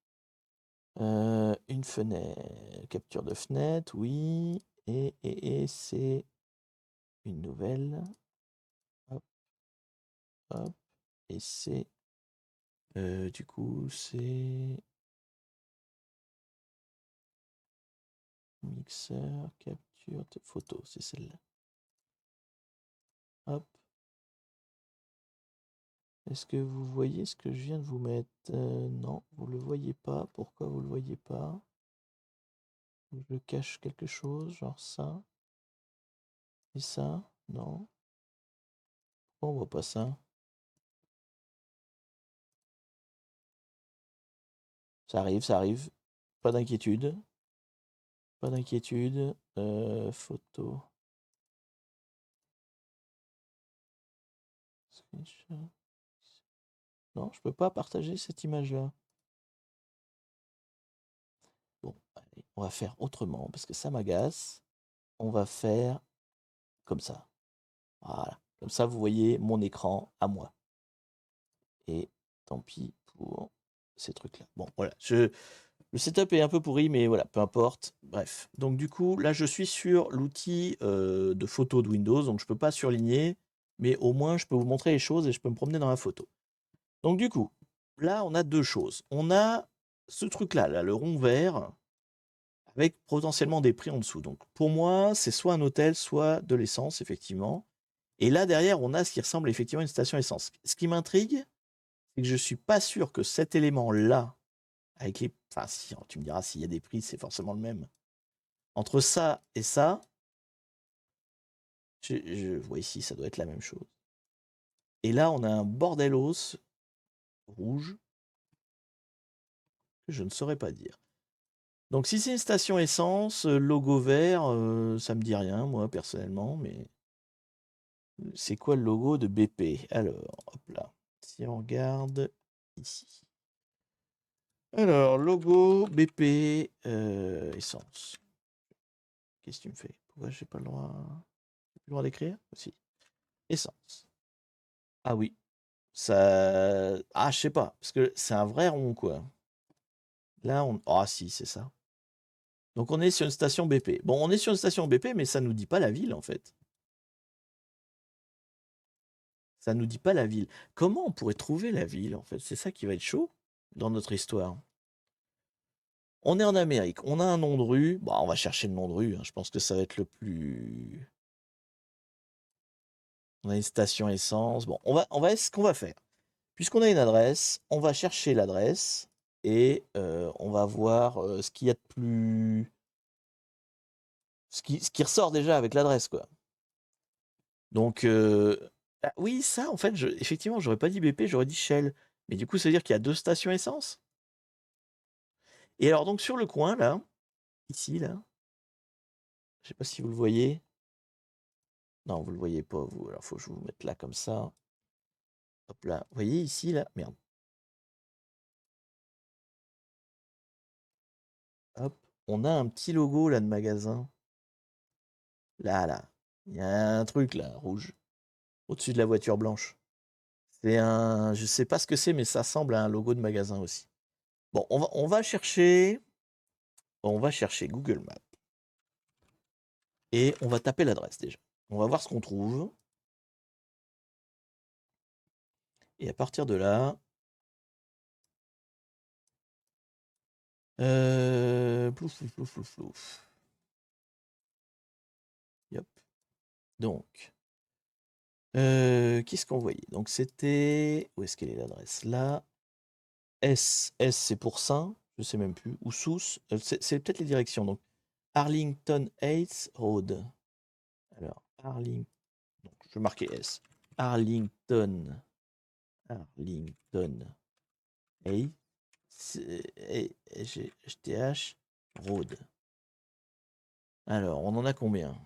Une fenêtre. Capture de fenêtre, oui. Et c'est une nouvelle. Hop, hop. Et c'est... du coup, c'est... Mixeur, capture de photo, c'est celle-là. Hop. Est-ce que vous voyez ce que je viens de vous mettre? Non, vous le voyez pas. Pourquoi vous le voyez pas? Je cache quelque chose, genre ça. Et ça? Non. Pourquoi on voit pas ça? Ça arrive, ça arrive. Pas d'inquiétude. Pas d'inquiétude. Photo. Screenshot. Non, je peux pas partager cette image-là. Bon, allez, on va faire autrement parce que ça m'agace. On va faire comme ça. Voilà. Comme ça, vous voyez mon écran à moi. Et tant pis pour ces trucs-là. Bon, voilà. Le setup est un peu pourri, mais voilà, peu importe. Bref. Donc, du coup, là, je suis sur l'outil de photo de Windows. Donc, je ne peux pas surligner, mais au moins, je peux vous montrer les choses et je peux me promener dans la photo. Donc, du coup, là, on a deux choses. On a ce truc-là, là, le rond vert, avec potentiellement des prix en dessous. Donc, pour moi, c'est soit un hôtel, soit de l'essence, effectivement. Et là, derrière, on a ce qui ressemble effectivement à une station essence. Ce qui m'intrigue, c'est que je suis pas sûr que cet élément-là, avec les... Enfin, si, tu me diras, s'il y a des prix, c'est forcément le même. Entre ça et ça, je vois ici, ça doit être la même chose. Et là, on a un bordelos rouge que je ne saurais pas dire. Donc, si c'est une station essence, logo vert, ça me dit rien, moi, personnellement, mais c'est quoi le logo de BP? Alors, hop là. Si on regarde ici. Alors, logo BP essence. Qu'est-ce que tu me fais? Pourquoi j'ai pas le droit, j'ai plus le droit d'écrire? Aussi. Essence. Ah oui. Ça. Ah, je sais pas. Parce que c'est un vrai rond, quoi. Là, on. Ah, si, c'est ça. Donc, on est sur une station BP. Bon, on est sur une station BP, mais ça nous dit pas la ville, en fait. Ça nous dit pas la ville. Comment on pourrait trouver la ville, en fait? C'est ça qui va être chaud dans notre histoire. On est en Amérique. On a un nom de rue. Bon, on va chercher le nom de rue, hein. Je pense que ça va être le plus. On a une station essence. Bon, ce qu'on va faire. Puisqu'on a une adresse, on va chercher l'adresse et on va voir ce qu'il y a de plus. Ce qui ressort déjà avec l'adresse, quoi. Donc, ah oui, ça, en fait, effectivement, j'aurais pas dit BP, j'aurais dit Shell. Mais du coup, ça veut dire qu'il y a deux stations essence. Et alors, donc, sur le coin, là, ici, là, je sais pas si vous le voyez. Non, vous le voyez pas, vous. Alors, faut que je vous mette là comme ça. Hop là. Vous voyez ici, là? Merde. Hop. On a un petit logo là de magasin. Là. Il y a un truc là, rouge. Au-dessus de la voiture blanche. C'est un. Je sais pas ce que c'est, mais ça semble à un logo de magasin aussi. Bon, on va chercher. On va chercher Google Maps. Et on va taper l'adresse déjà. On va voir ce qu'on trouve. Et à partir de là. Plouf, plouf, plouf, plouf, plouf. Yop. Donc. Qu'est-ce qu'on voyait? Donc c'était. Où est-ce qu'elle est l'adresse? Là. S c'est pour Saint, je sais même plus. Ou Sousse, c'est peut-être les directions. Donc Arlington Heights Road. Alors, Arlington. Donc je vais marquer S. Arlington. Arlington. A. G-H. Road. Alors, on en a combien?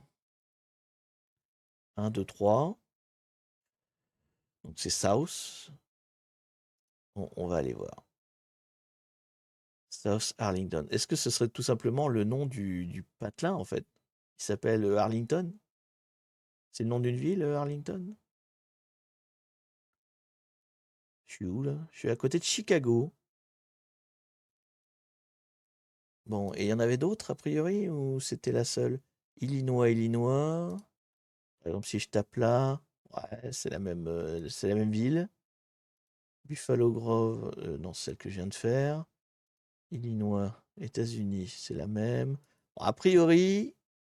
1, 2, 3. Donc c'est South. On va aller voir. South Arlington. Est-ce que ce serait tout simplement le nom du patelin, en fait? Il s'appelle Arlington? C'est le nom d'une ville, Arlington? Je suis où, là? Je suis à côté de Chicago. Bon, et il y en avait d'autres, a priori, ou c'était la seule? Illinois, Illinois. Par exemple, si je tape là, ouais, c'est la même ville. Buffalo Grove, non, c'est celle que je viens de faire. Illinois, États-Unis, c'est la même. Bon, a priori,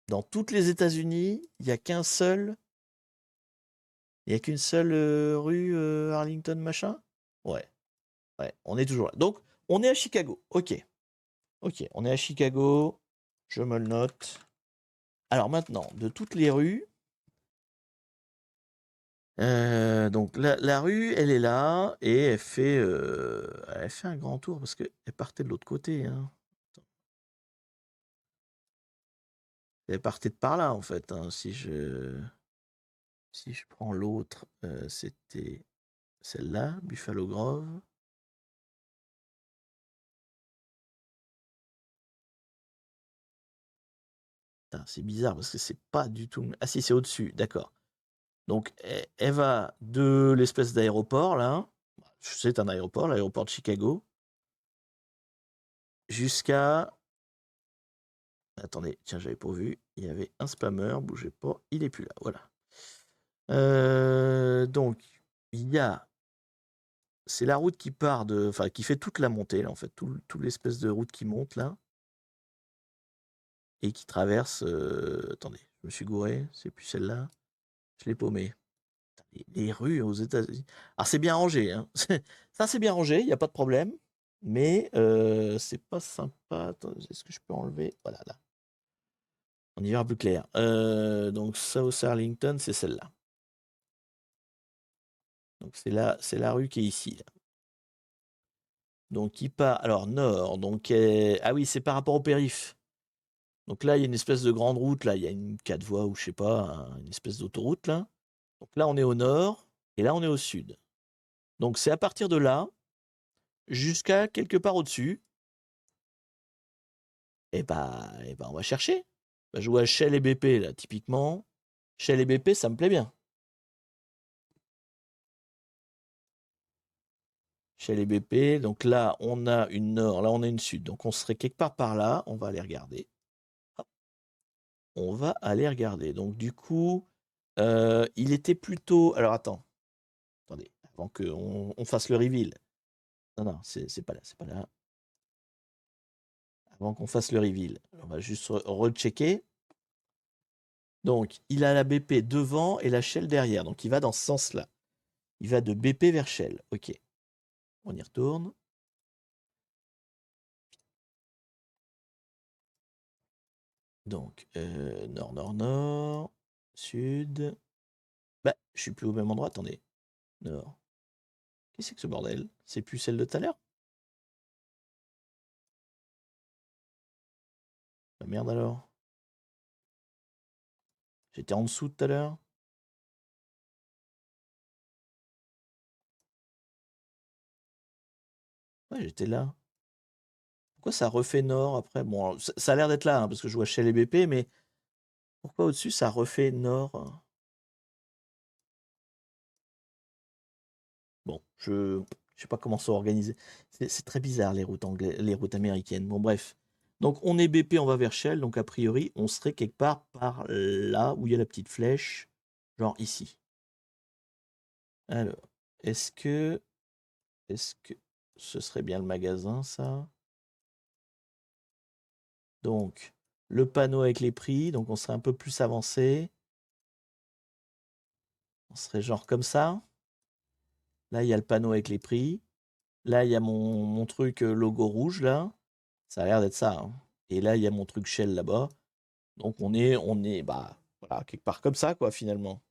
dans toutes les États-Unis, il n'y a qu'une seule rue Arlington machin. Ouais, ouais, on est toujours là. Donc, on est à Chicago. Ok, on est à Chicago. Je me le note. Alors maintenant, de toutes les rues, donc la rue, elle est là et elle fait un grand tour parce qu'elle partait de l'autre côté, hein. Elle partait de par là en fait, hein. Si je prends l'autre, c'était celle-là, Buffalo Grove. Putain, c'est bizarre parce que c'est pas du tout. Ah si, c'est au-dessus, d'accord. Donc elle va de l'espèce d'aéroport là, c'est un aéroport, l'aéroport de Chicago, jusqu'à. Attendez, tiens, j'avais pas vu. Il y avait un spammer, bougez pas, il est plus là, voilà. Donc, il y a. C'est la route qui part de. Enfin, qui fait toute la montée, là, en fait, tout l'espèce de route qui monte là. Et qui traverse. Attendez, je me suis gouré, c'est plus celle-là. Je l'ai paumé. Les rues aux États-Unis. Alors, c'est bien rangé, hein. Ça, c'est bien rangé, il n'y a pas de problème. Mais c'est pas sympa. Attends, est-ce que je peux enlever? Voilà, là. On y verra plus clair. Donc, South Arlington, c'est celle-là. Donc, c'est la rue qui est ici, là. Donc, il part. Alors, nord. Donc, ah oui, c'est par rapport au périph'. Donc là, il y a une espèce de grande route. Là, il y a une 4 voies ou je sais pas, une espèce d'autoroute, là. Donc là, on est au nord. Et là, on est au sud. Donc, c'est à partir de là jusqu'à quelque part au-dessus. Et bah, on va chercher. Bah, je vois Shell et BP, là, typiquement. Shell et BP, ça me plaît bien. Shell et BP. Donc là, on a une nord, là, on a une sud. Donc, on serait quelque part par là. On va aller regarder. Hop. On va aller regarder. Donc, du coup, il était plutôt. Alors, attendez, avant qu'on fasse le reveal. Non, c'est pas là, c'est pas là. Avant qu'on fasse le reveal, on va juste rechecker. Donc, il a la BP devant et la Shell derrière. Donc, il va dans ce sens-là. Il va de BP vers Shell. Ok. On y retourne. Donc, nord, nord, nord. Sud. Bah, je suis plus au même endroit. Attendez. Nord. Qu'est-ce que c'est que ce bordel? C'est plus celle de tout à l'heure? Bah, merde alors. J'étais en dessous tout à l'heure. Ouais, j'étais là. Pourquoi ça refait nord après? Bon, alors, ça a l'air d'être là, hein, parce que je vois Shell et BP, mais pourquoi au-dessus ça refait nord? Bon, je sais pas comment c'est organisé. C'est très bizarre les routes américaines. Bon, bref. Donc, on est BP, on va vers Shell. Donc, a priori, on serait quelque part par là où il y a la petite flèche. Genre ici. Alors, est-ce que ce serait bien le magasin, ça? Donc, le panneau avec les prix. Donc, on serait un peu plus avancé. On serait genre comme ça. Là, il y a le panneau avec les prix. Là, il y a mon truc logo rouge, là. Ça a l'air d'être ça, hein. Et là, il y a mon truc Shell là-bas. Donc, on est bah, voilà, quelque part comme ça, quoi, finalement.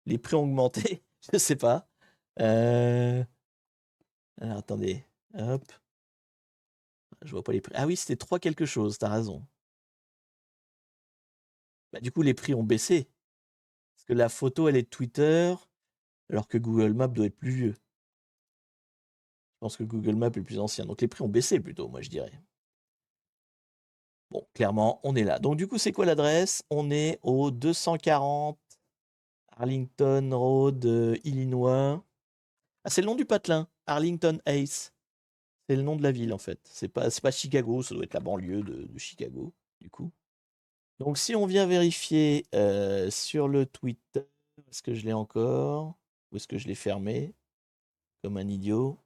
Les prix ont augmenté. Je sais pas. Alors, attendez. Hop. Je vois pas les prix. Ah oui, c'était 3 quelque chose, t'as raison. Bah, du coup, les prix ont baissé. Parce que la photo, elle est de Twitter, alors que Google Maps doit être plus vieux. Je pense que Google Maps est plus ancien. Donc les prix ont baissé plutôt, moi je dirais. Bon, clairement, on est là. Donc du coup, c'est quoi l'adresse? On est au 240 Arlington Road, Illinois. Ah, c'est le nom du patelin, Arlington Heights. C'est le nom de la ville en fait. C'est pas Chicago, ça doit être la banlieue de Chicago, du coup. Donc si on vient vérifier sur le Twitter, est-ce que je l'ai encore? Ou est-ce que je l'ai fermé comme un idiot?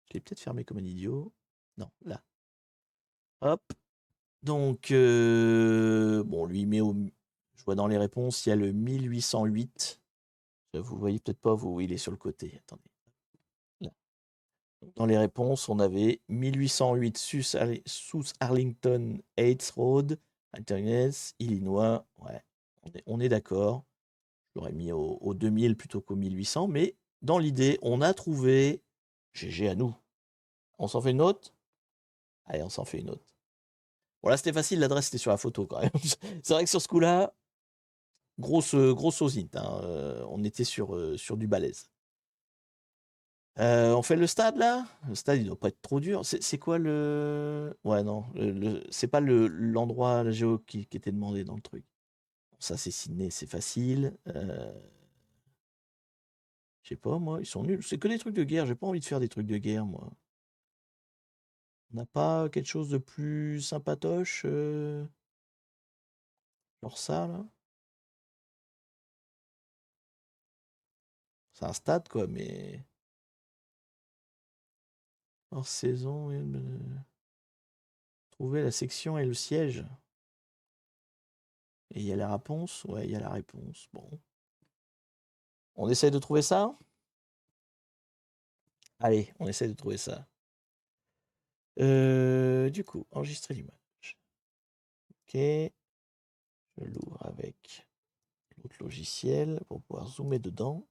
Je l'ai peut-être fermé comme un idiot. Non, là. Hop. Donc, bon, lui, je vois dans les réponses, il y a le 1808. Vous voyez peut-être pas, vous, il est sur le côté. Attendez. Là. Donc, dans les réponses, on avait 1808 sous Arlington Heights Road, Alternate, Illinois. Ouais, on est d'accord. J'aurais mis au 2000 plutôt qu'au 1800, mais dans l'idée, on a trouvé GG à nous. On s'en fait une autre? Allez, on s'en fait une autre. Bon, là, c'était facile, l'adresse était sur la photo quand même. C'est vrai que sur ce coup-là, grosse osinte, hein, on était sur du balèze. On fait le stade là? Le stade, il doit pas être trop dur. C'est quoi le. Ouais, non, c'est pas l'endroit la géo qui était demandé dans le truc. Bon, ça, c'est Sydney, c'est facile. Je sais pas, moi, ils sont nuls. C'est que des trucs de guerre, j'ai pas envie de faire des trucs de guerre, moi. On n'a pas quelque chose de plus sympatoche genre ça, là? C'est un stade, quoi, mais. Hors saison, trouver la section et le siège. Et il y a la réponse? Ouais, il y a la réponse. Bon. On essaye de trouver ça? Allez, on essaye de trouver ça. Du coup, enregistrer l'image. Ok. Je l'ouvre avec l'autre logiciel pour pouvoir zoomer dedans.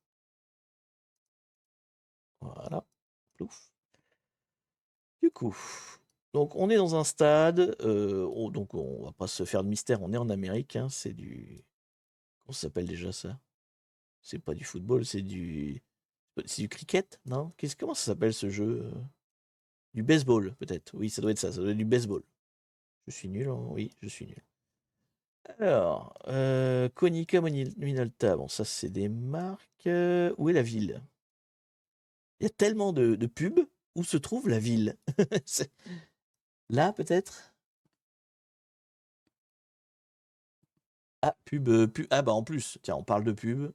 Voilà. Plouf. Du coup, donc on est dans un stade. Donc on va pas se faire de mystère, on est en Amérique. Hein, c'est du. Comment ça s'appelle déjà ça? C'est pas du football, c'est du. C'est du cricket, non? Comment ça s'appelle ce jeu? Du baseball, peut-être. Oui, ça doit être ça, ça doit être du baseball. Je suis nul, hein, oui, je suis nul. Alors, Konica Minolta, bon, ça c'est des marques. Où est la ville? Il y a tellement de pubs. Où se trouve la ville? Là, peut-être? Ah, pub. Ah, bah en plus, tiens, on parle de pub.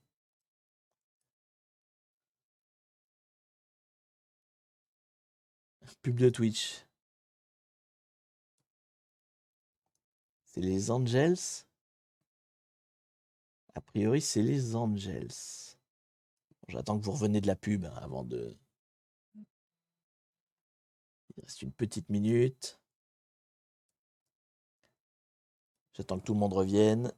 Pub de Twitch. C'est les Angels. A priori, c'est les Angels. Bon, j'attends que vous reveniez de la pub hein, avant de. Il reste une petite minute. J'attends que tout le monde revienne.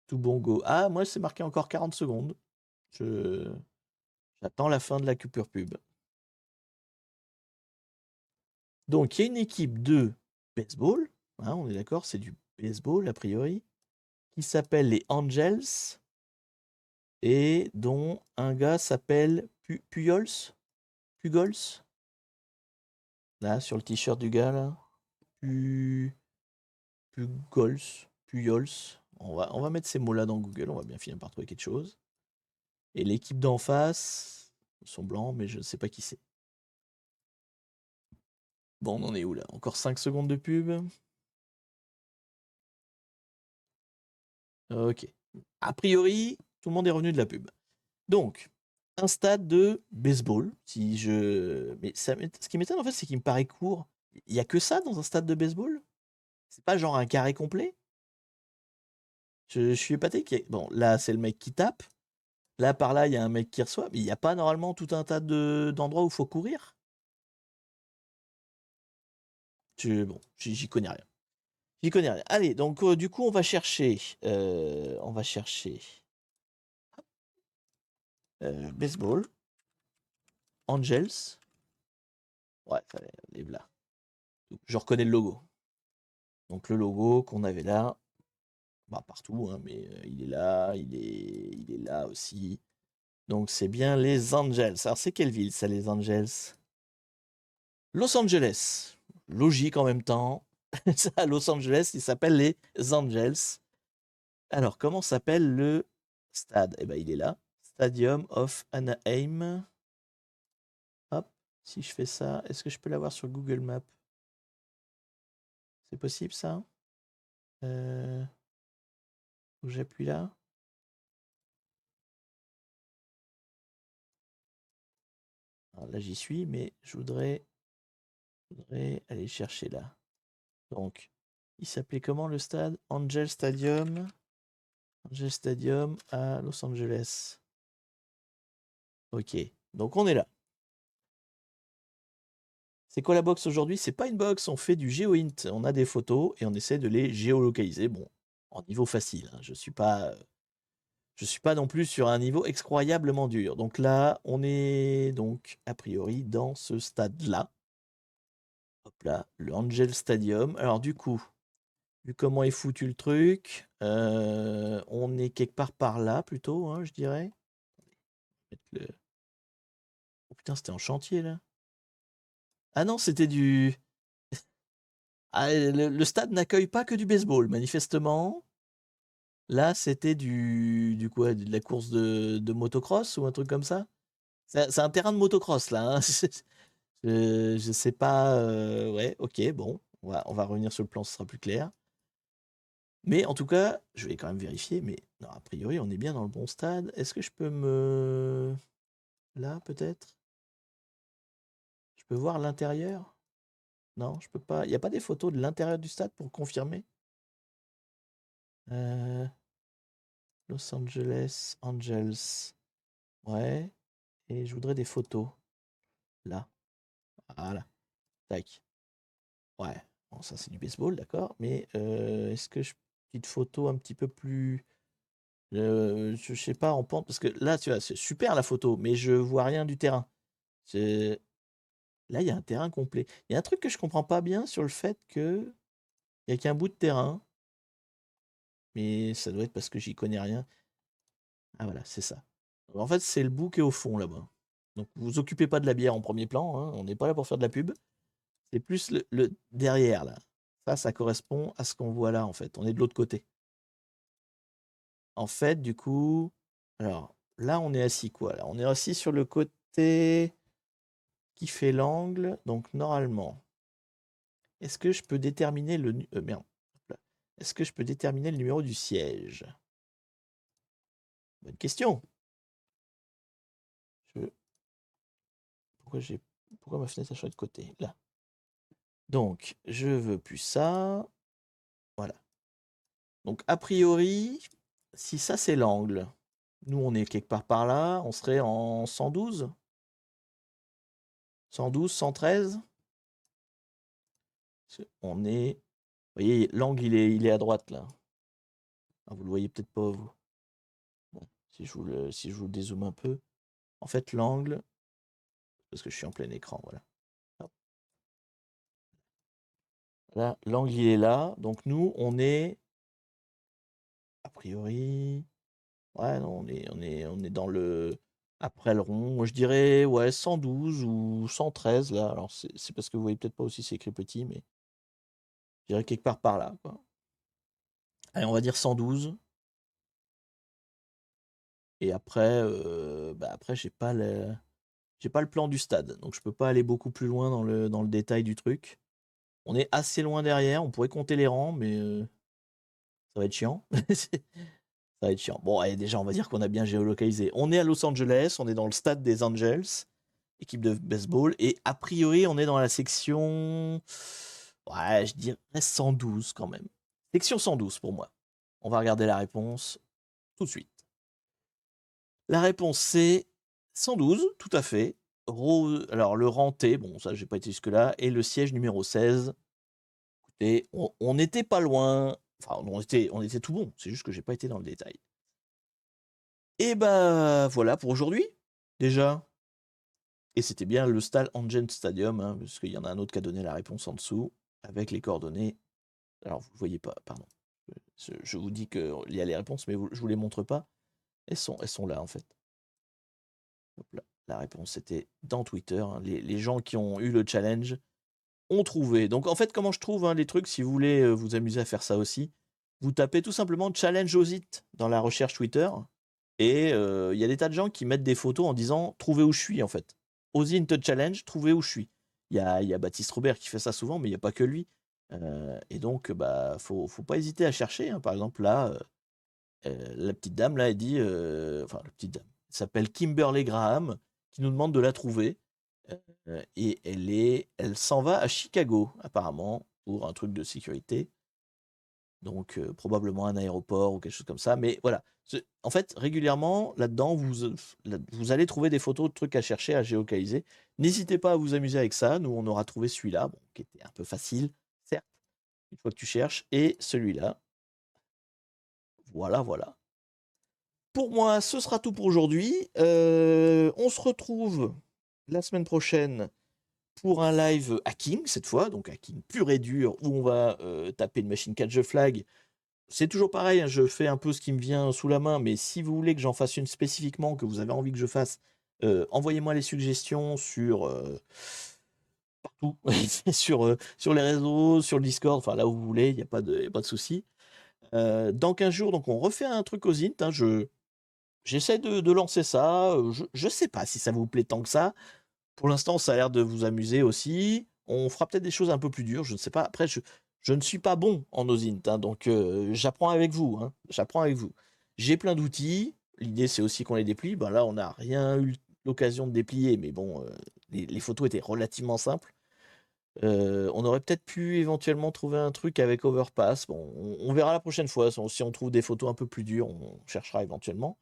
Tout bon go. Ah, moi, c'est marqué encore 40 secondes. J'attends la fin de la coupure pub. Donc, il y a une équipe de baseball. Hein, on est d'accord, c'est du baseball a priori. Qui s'appelle les Angels. Et dont un gars s'appelle Pujols. Pujols. Là, sur le t-shirt du gars, là. Pujols. On va mettre ces mots-là dans Google, on va bien finir par trouver quelque chose. Et l'équipe d'en face, ils sont blancs, mais je ne sais pas qui c'est. Bon, on en est où là? Encore 5 secondes de pub. Ok. A priori, tout le monde est revenu de la pub. Donc, un stade de baseball. Mais ce qui m'étonne en fait, c'est qu'il me paraît court. Il n'y a que ça dans un stade de baseball? C'est pas genre un carré complet? Je suis épaté. Bon, là, c'est le mec qui tape. Là, par là, il y a un mec qui reçoit. Mais il n'y a pas normalement tout un tas d'endroits où il faut courir? Bon, j'y connais rien. J'y connais rien. Allez, donc du coup, on va chercher baseball, Angels. Ouais, elle est là. Je reconnais le logo. Donc le logo qu'on avait là, bah, partout, hein, mais il est là, il est là aussi. Donc c'est bien les Angels. Alors c'est quelle ville ça, les Angels? Los Angeles. Logique en même temps. Ça, à Los Angeles, il s'appelle les Angels. Alors, comment s'appelle le stade? Eh ben, il est là. Stadium of Anaheim. Hop, si je fais ça, est-ce que je peux l'avoir sur Google Maps? C'est possible ça? Où j'appuie là? Alors là, j'y suis, mais je voudrais aller chercher là. Donc, il s'appelait comment le stade? Angel Stadium. Angel Stadium à Los Angeles. Ok, donc on est là. C'est quoi la box aujourd'hui? C'est pas une box, on fait du GeoInt. On a des photos et on essaie de les géolocaliser. Bon, en niveau facile, hein. Je suis pas non plus sur un niveau excroyablement dur. Donc là, on est donc a priori dans ce stade-là. Hop là, le Angel Stadium. Alors du coup, vu comment est foutu le truc, on est quelque part par là plutôt, hein, je dirais. Oh putain, c'était en chantier là. Ah non, c'était du. Ah, le stade n'accueille pas que du baseball, manifestement. Là, c'était du quoi? De la course de motocross ou un truc comme ça? C'est un terrain de motocross là, hein. Je sais pas. Ouais, ok, bon, on va revenir sur le plan, ce sera plus clair. Mais en tout cas, je vais quand même vérifier. Mais non, a priori, on est bien dans le bon stade. Est-ce que je peux me. Là, peut-être? Je peux voir l'intérieur? Non, je peux pas. Il n'y a pas des photos de l'intérieur du stade pour confirmer? Euh, Los Angeles Angels. Ouais. Et je voudrais des photos. Là. Voilà. Tac. Ouais. Bon, ça, c'est du baseball, d'accord. Mais est-ce que je. Petite photo un petit peu plus. Je sais pas, en pente. Parce que là, tu vois, c'est super la photo, mais je vois rien du terrain. C'est. Là, il y a un terrain complet. Il y a un truc que je comprends pas bien sur le fait que. Il y a qu'un bout de terrain. Mais ça doit être parce que j'y connais rien. Ah, voilà, c'est ça. En fait, c'est le bout qui est au fond là-bas. Donc, vous occupez pas de la bière en premier plan, hein. On n'est pas là pour faire de la pub. C'est plus le derrière, là. Ça correspond à ce qu'on voit là, en fait. On est de l'autre côté. En fait, du coup, alors là, on est assis quoi? Là, on est assis sur le côté qui fait l'angle. Donc, normalement, est-ce que je peux déterminer merde. Est-ce que je peux déterminer le numéro du siège? Bonne question. Je- Pourquoi pourquoi ma fenêtre a changé de côté? Là. Donc, je veux plus ça. Voilà. Donc, a priori, si ça c'est l'angle, nous on est quelque part par là, on serait en 112, 112, 113. On est. Vous voyez, l'angle il est à droite là. Ah, vous le voyez peut-être pas vous. Bon, si je vous le dézoome un peu. En fait, l'angle, parce que je suis en plein écran, voilà. Hop. Là, l'angle il est là. Donc nous, on est. A priori. Ouais, non, on est dans le. Après le rond, moi je dirais ouais 112 ou 113 là. Alors c'est parce que vous voyez peut-être pas aussi, c'est écrit petit, mais je dirais quelque part par là, quoi. Allez, on va dire 112. Et après, bah après j'ai pas le plan du stade, donc je peux pas aller beaucoup plus loin dans le détail du truc. On est assez loin derrière, on pourrait compter les rangs, mais ça va être chiant. Ça va être chiant. Bon, allez, déjà, on va dire qu'on a bien géolocalisé. On est à Los Angeles, on est dans le stade des Angels, équipe de baseball, et a priori, on est dans la section. Ouais, je dirais 112 quand même. Section 112 pour moi. On va regarder la réponse tout de suite. La réponse c'est 112, tout à fait. Alors le rang T, bon ça j'ai pas été jusque là, et le siège numéro 16. écoutez, on n'était pas loin. Enfin, on était tout bon. C'est juste que j'ai pas été dans le détail. Et bah voilà pour aujourd'hui, déjà. Et c'était bien le Stal Engine Stadium, hein, parce qu'il y en a un autre qui a donné la réponse en dessous, avec les coordonnées. Alors, vous ne voyez pas, pardon. Je vous dis qu'il y a les réponses, mais je ne vous les montre pas. Elles sont là, en fait. Hop là. La réponse était dans Twitter. Hein. Les gens qui ont eu le challenge ont trouvé. Donc, en fait, comment je trouve les trucs, si vous voulez vous amuser à faire ça aussi, vous tapez tout simplement challenge Ozit dans la recherche Twitter. Et il y a des tas de gens qui mettent des photos en disant « Trouvez où je suis », en fait. Ozint Challenge, trouvez où je suis. Il y a Baptiste Robert qui fait ça souvent, mais il n'y a pas que lui. Et donc, bah, faut pas hésiter à chercher. Hein. Par exemple, là, la petite dame, là, elle dit... enfin, la petite dame, elle s'appelle Kimberly Graham, qui nous demande de la trouver. Et elle s'en va à Chicago, apparemment, pour un truc de sécurité. Donc, probablement un aéroport ou quelque chose comme ça. Mais voilà. En fait, régulièrement, là-dedans, vous allez trouver des photos de trucs à chercher, à géolocaliser. N'hésitez pas à vous amuser avec ça. Nous, on aura trouvé celui-là, bon, qui était un peu facile, certes, une fois que tu cherches, et celui-là. Voilà, voilà. Pour moi, ce sera tout pour aujourd'hui. On se retrouve la semaine prochaine pour un live hacking, cette fois, donc hacking pur et dur, où on va taper une machine catch the flag. C'est toujours pareil, hein, je fais un peu ce qui me vient sous la main, mais si vous voulez que j'en fasse une spécifiquement, que vous avez envie que je fasse, envoyez-moi les suggestions sur partout, sur les réseaux, sur le Discord, enfin là où vous voulez, il n'y a pas de souci. Dans 15 jours, donc on refait un truc aux int. Hein, j'essaie de lancer ça. Je sais pas si ça vous plaît tant que ça. Pour l'instant, ça a l'air de vous amuser aussi. On fera peut-être des choses un peu plus dures, je ne sais pas. Après, je ne suis pas bon en OSINT, hein, donc j'apprends avec vous. Hein, j'apprends avec vous. J'ai plein d'outils. L'idée, c'est aussi qu'on les déplie. Ben là, on n'a rien eu l'occasion de déplier, mais bon, les photos étaient relativement simples. On aurait peut-être pu éventuellement trouver un truc avec Overpass. Bon, on verra la prochaine fois. Si on trouve des photos un peu plus dures, on cherchera éventuellement.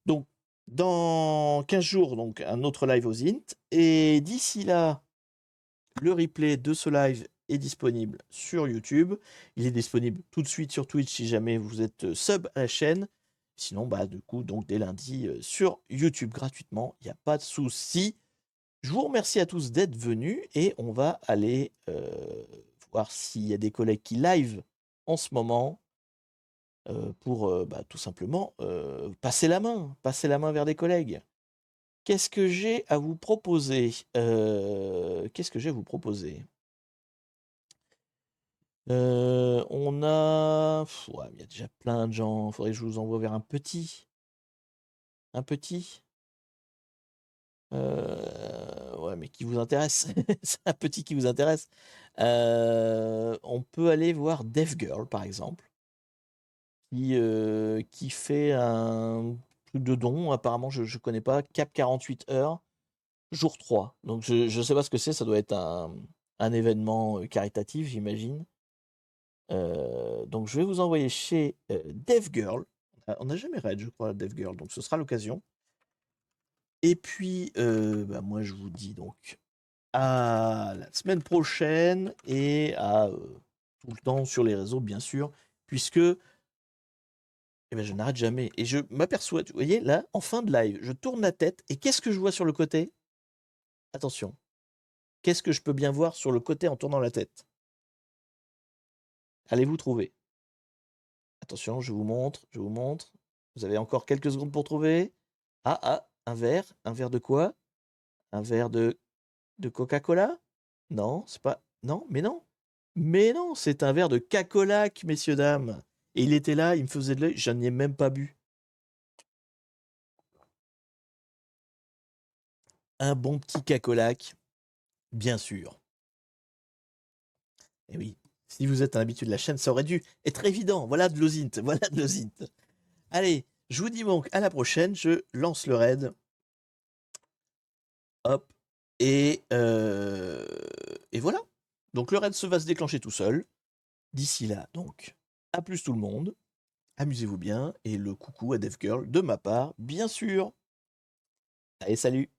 Donc, dans 15 jours, donc, un autre live aux int. Et d'ici là, le replay de ce live est disponible sur YouTube. Il est disponible tout de suite sur Twitch si jamais vous êtes sub à la chaîne. Sinon, bah, du coup, donc dès lundi sur YouTube gratuitement, il n'y a pas de souci. Je vous remercie à tous d'être venus et on va aller voir s'il y a des collègues qui live en ce moment pour bah, tout simplement passer la main vers des collègues. Qu'est-ce que j'ai à vous proposer Qu'est-ce que j'ai à vous proposer On a... ouais, il y a déjà plein de gens. Il faudrait que je vous envoie vers un petit. Un petit. Ouais, mais qui vous intéresse. C'est un petit qui vous intéresse. On peut aller voir Dev Girl, par exemple, qui fait un truc de don. Apparemment, je ne connais pas. Cap 48 heures, jour 3. Donc, je ne sais pas ce que c'est. Ça doit être un événement caritatif, j'imagine. Donc, je vais vous envoyer chez Dev Girl. On n'a jamais raid, je crois, Dev Girl. Donc, ce sera l'occasion. Et puis, bah, moi, je vous dis donc à la semaine prochaine et à tout le temps sur les réseaux, bien sûr, puisque eh ben, je n'arrête jamais. Et je m'aperçois, vous voyez, là, en fin de live, je tourne la tête et qu'est-ce que je vois sur le côté? Attention, qu'est-ce que je peux bien voir sur le côté en tournant la tête? Allez-vous trouver? Attention, je vous montre, je vous montre. Vous avez encore quelques secondes pour trouver. Ah, un verre. Un verre de quoi? Un verre de Coca-Cola? Non, c'est pas... Non, mais non. Mais non, c'est un verre de Cacolac, messieurs, dames. Et il était là, il me faisait de l'œil, j'en ai même pas bu. Un bon petit Cacolac, bien sûr. Et oui, si vous êtes un habitué de la chaîne, ça aurait dû être évident. Voilà de l'osint, voilà de l'osint. Allez, je vous dis donc à la prochaine, je lance le raid. Hop. Et voilà. Donc le raid va se déclencher tout seul. D'ici là, donc, à plus tout le monde. Amusez-vous bien. Et le coucou à DevGirl de ma part, bien sûr. Allez, salut.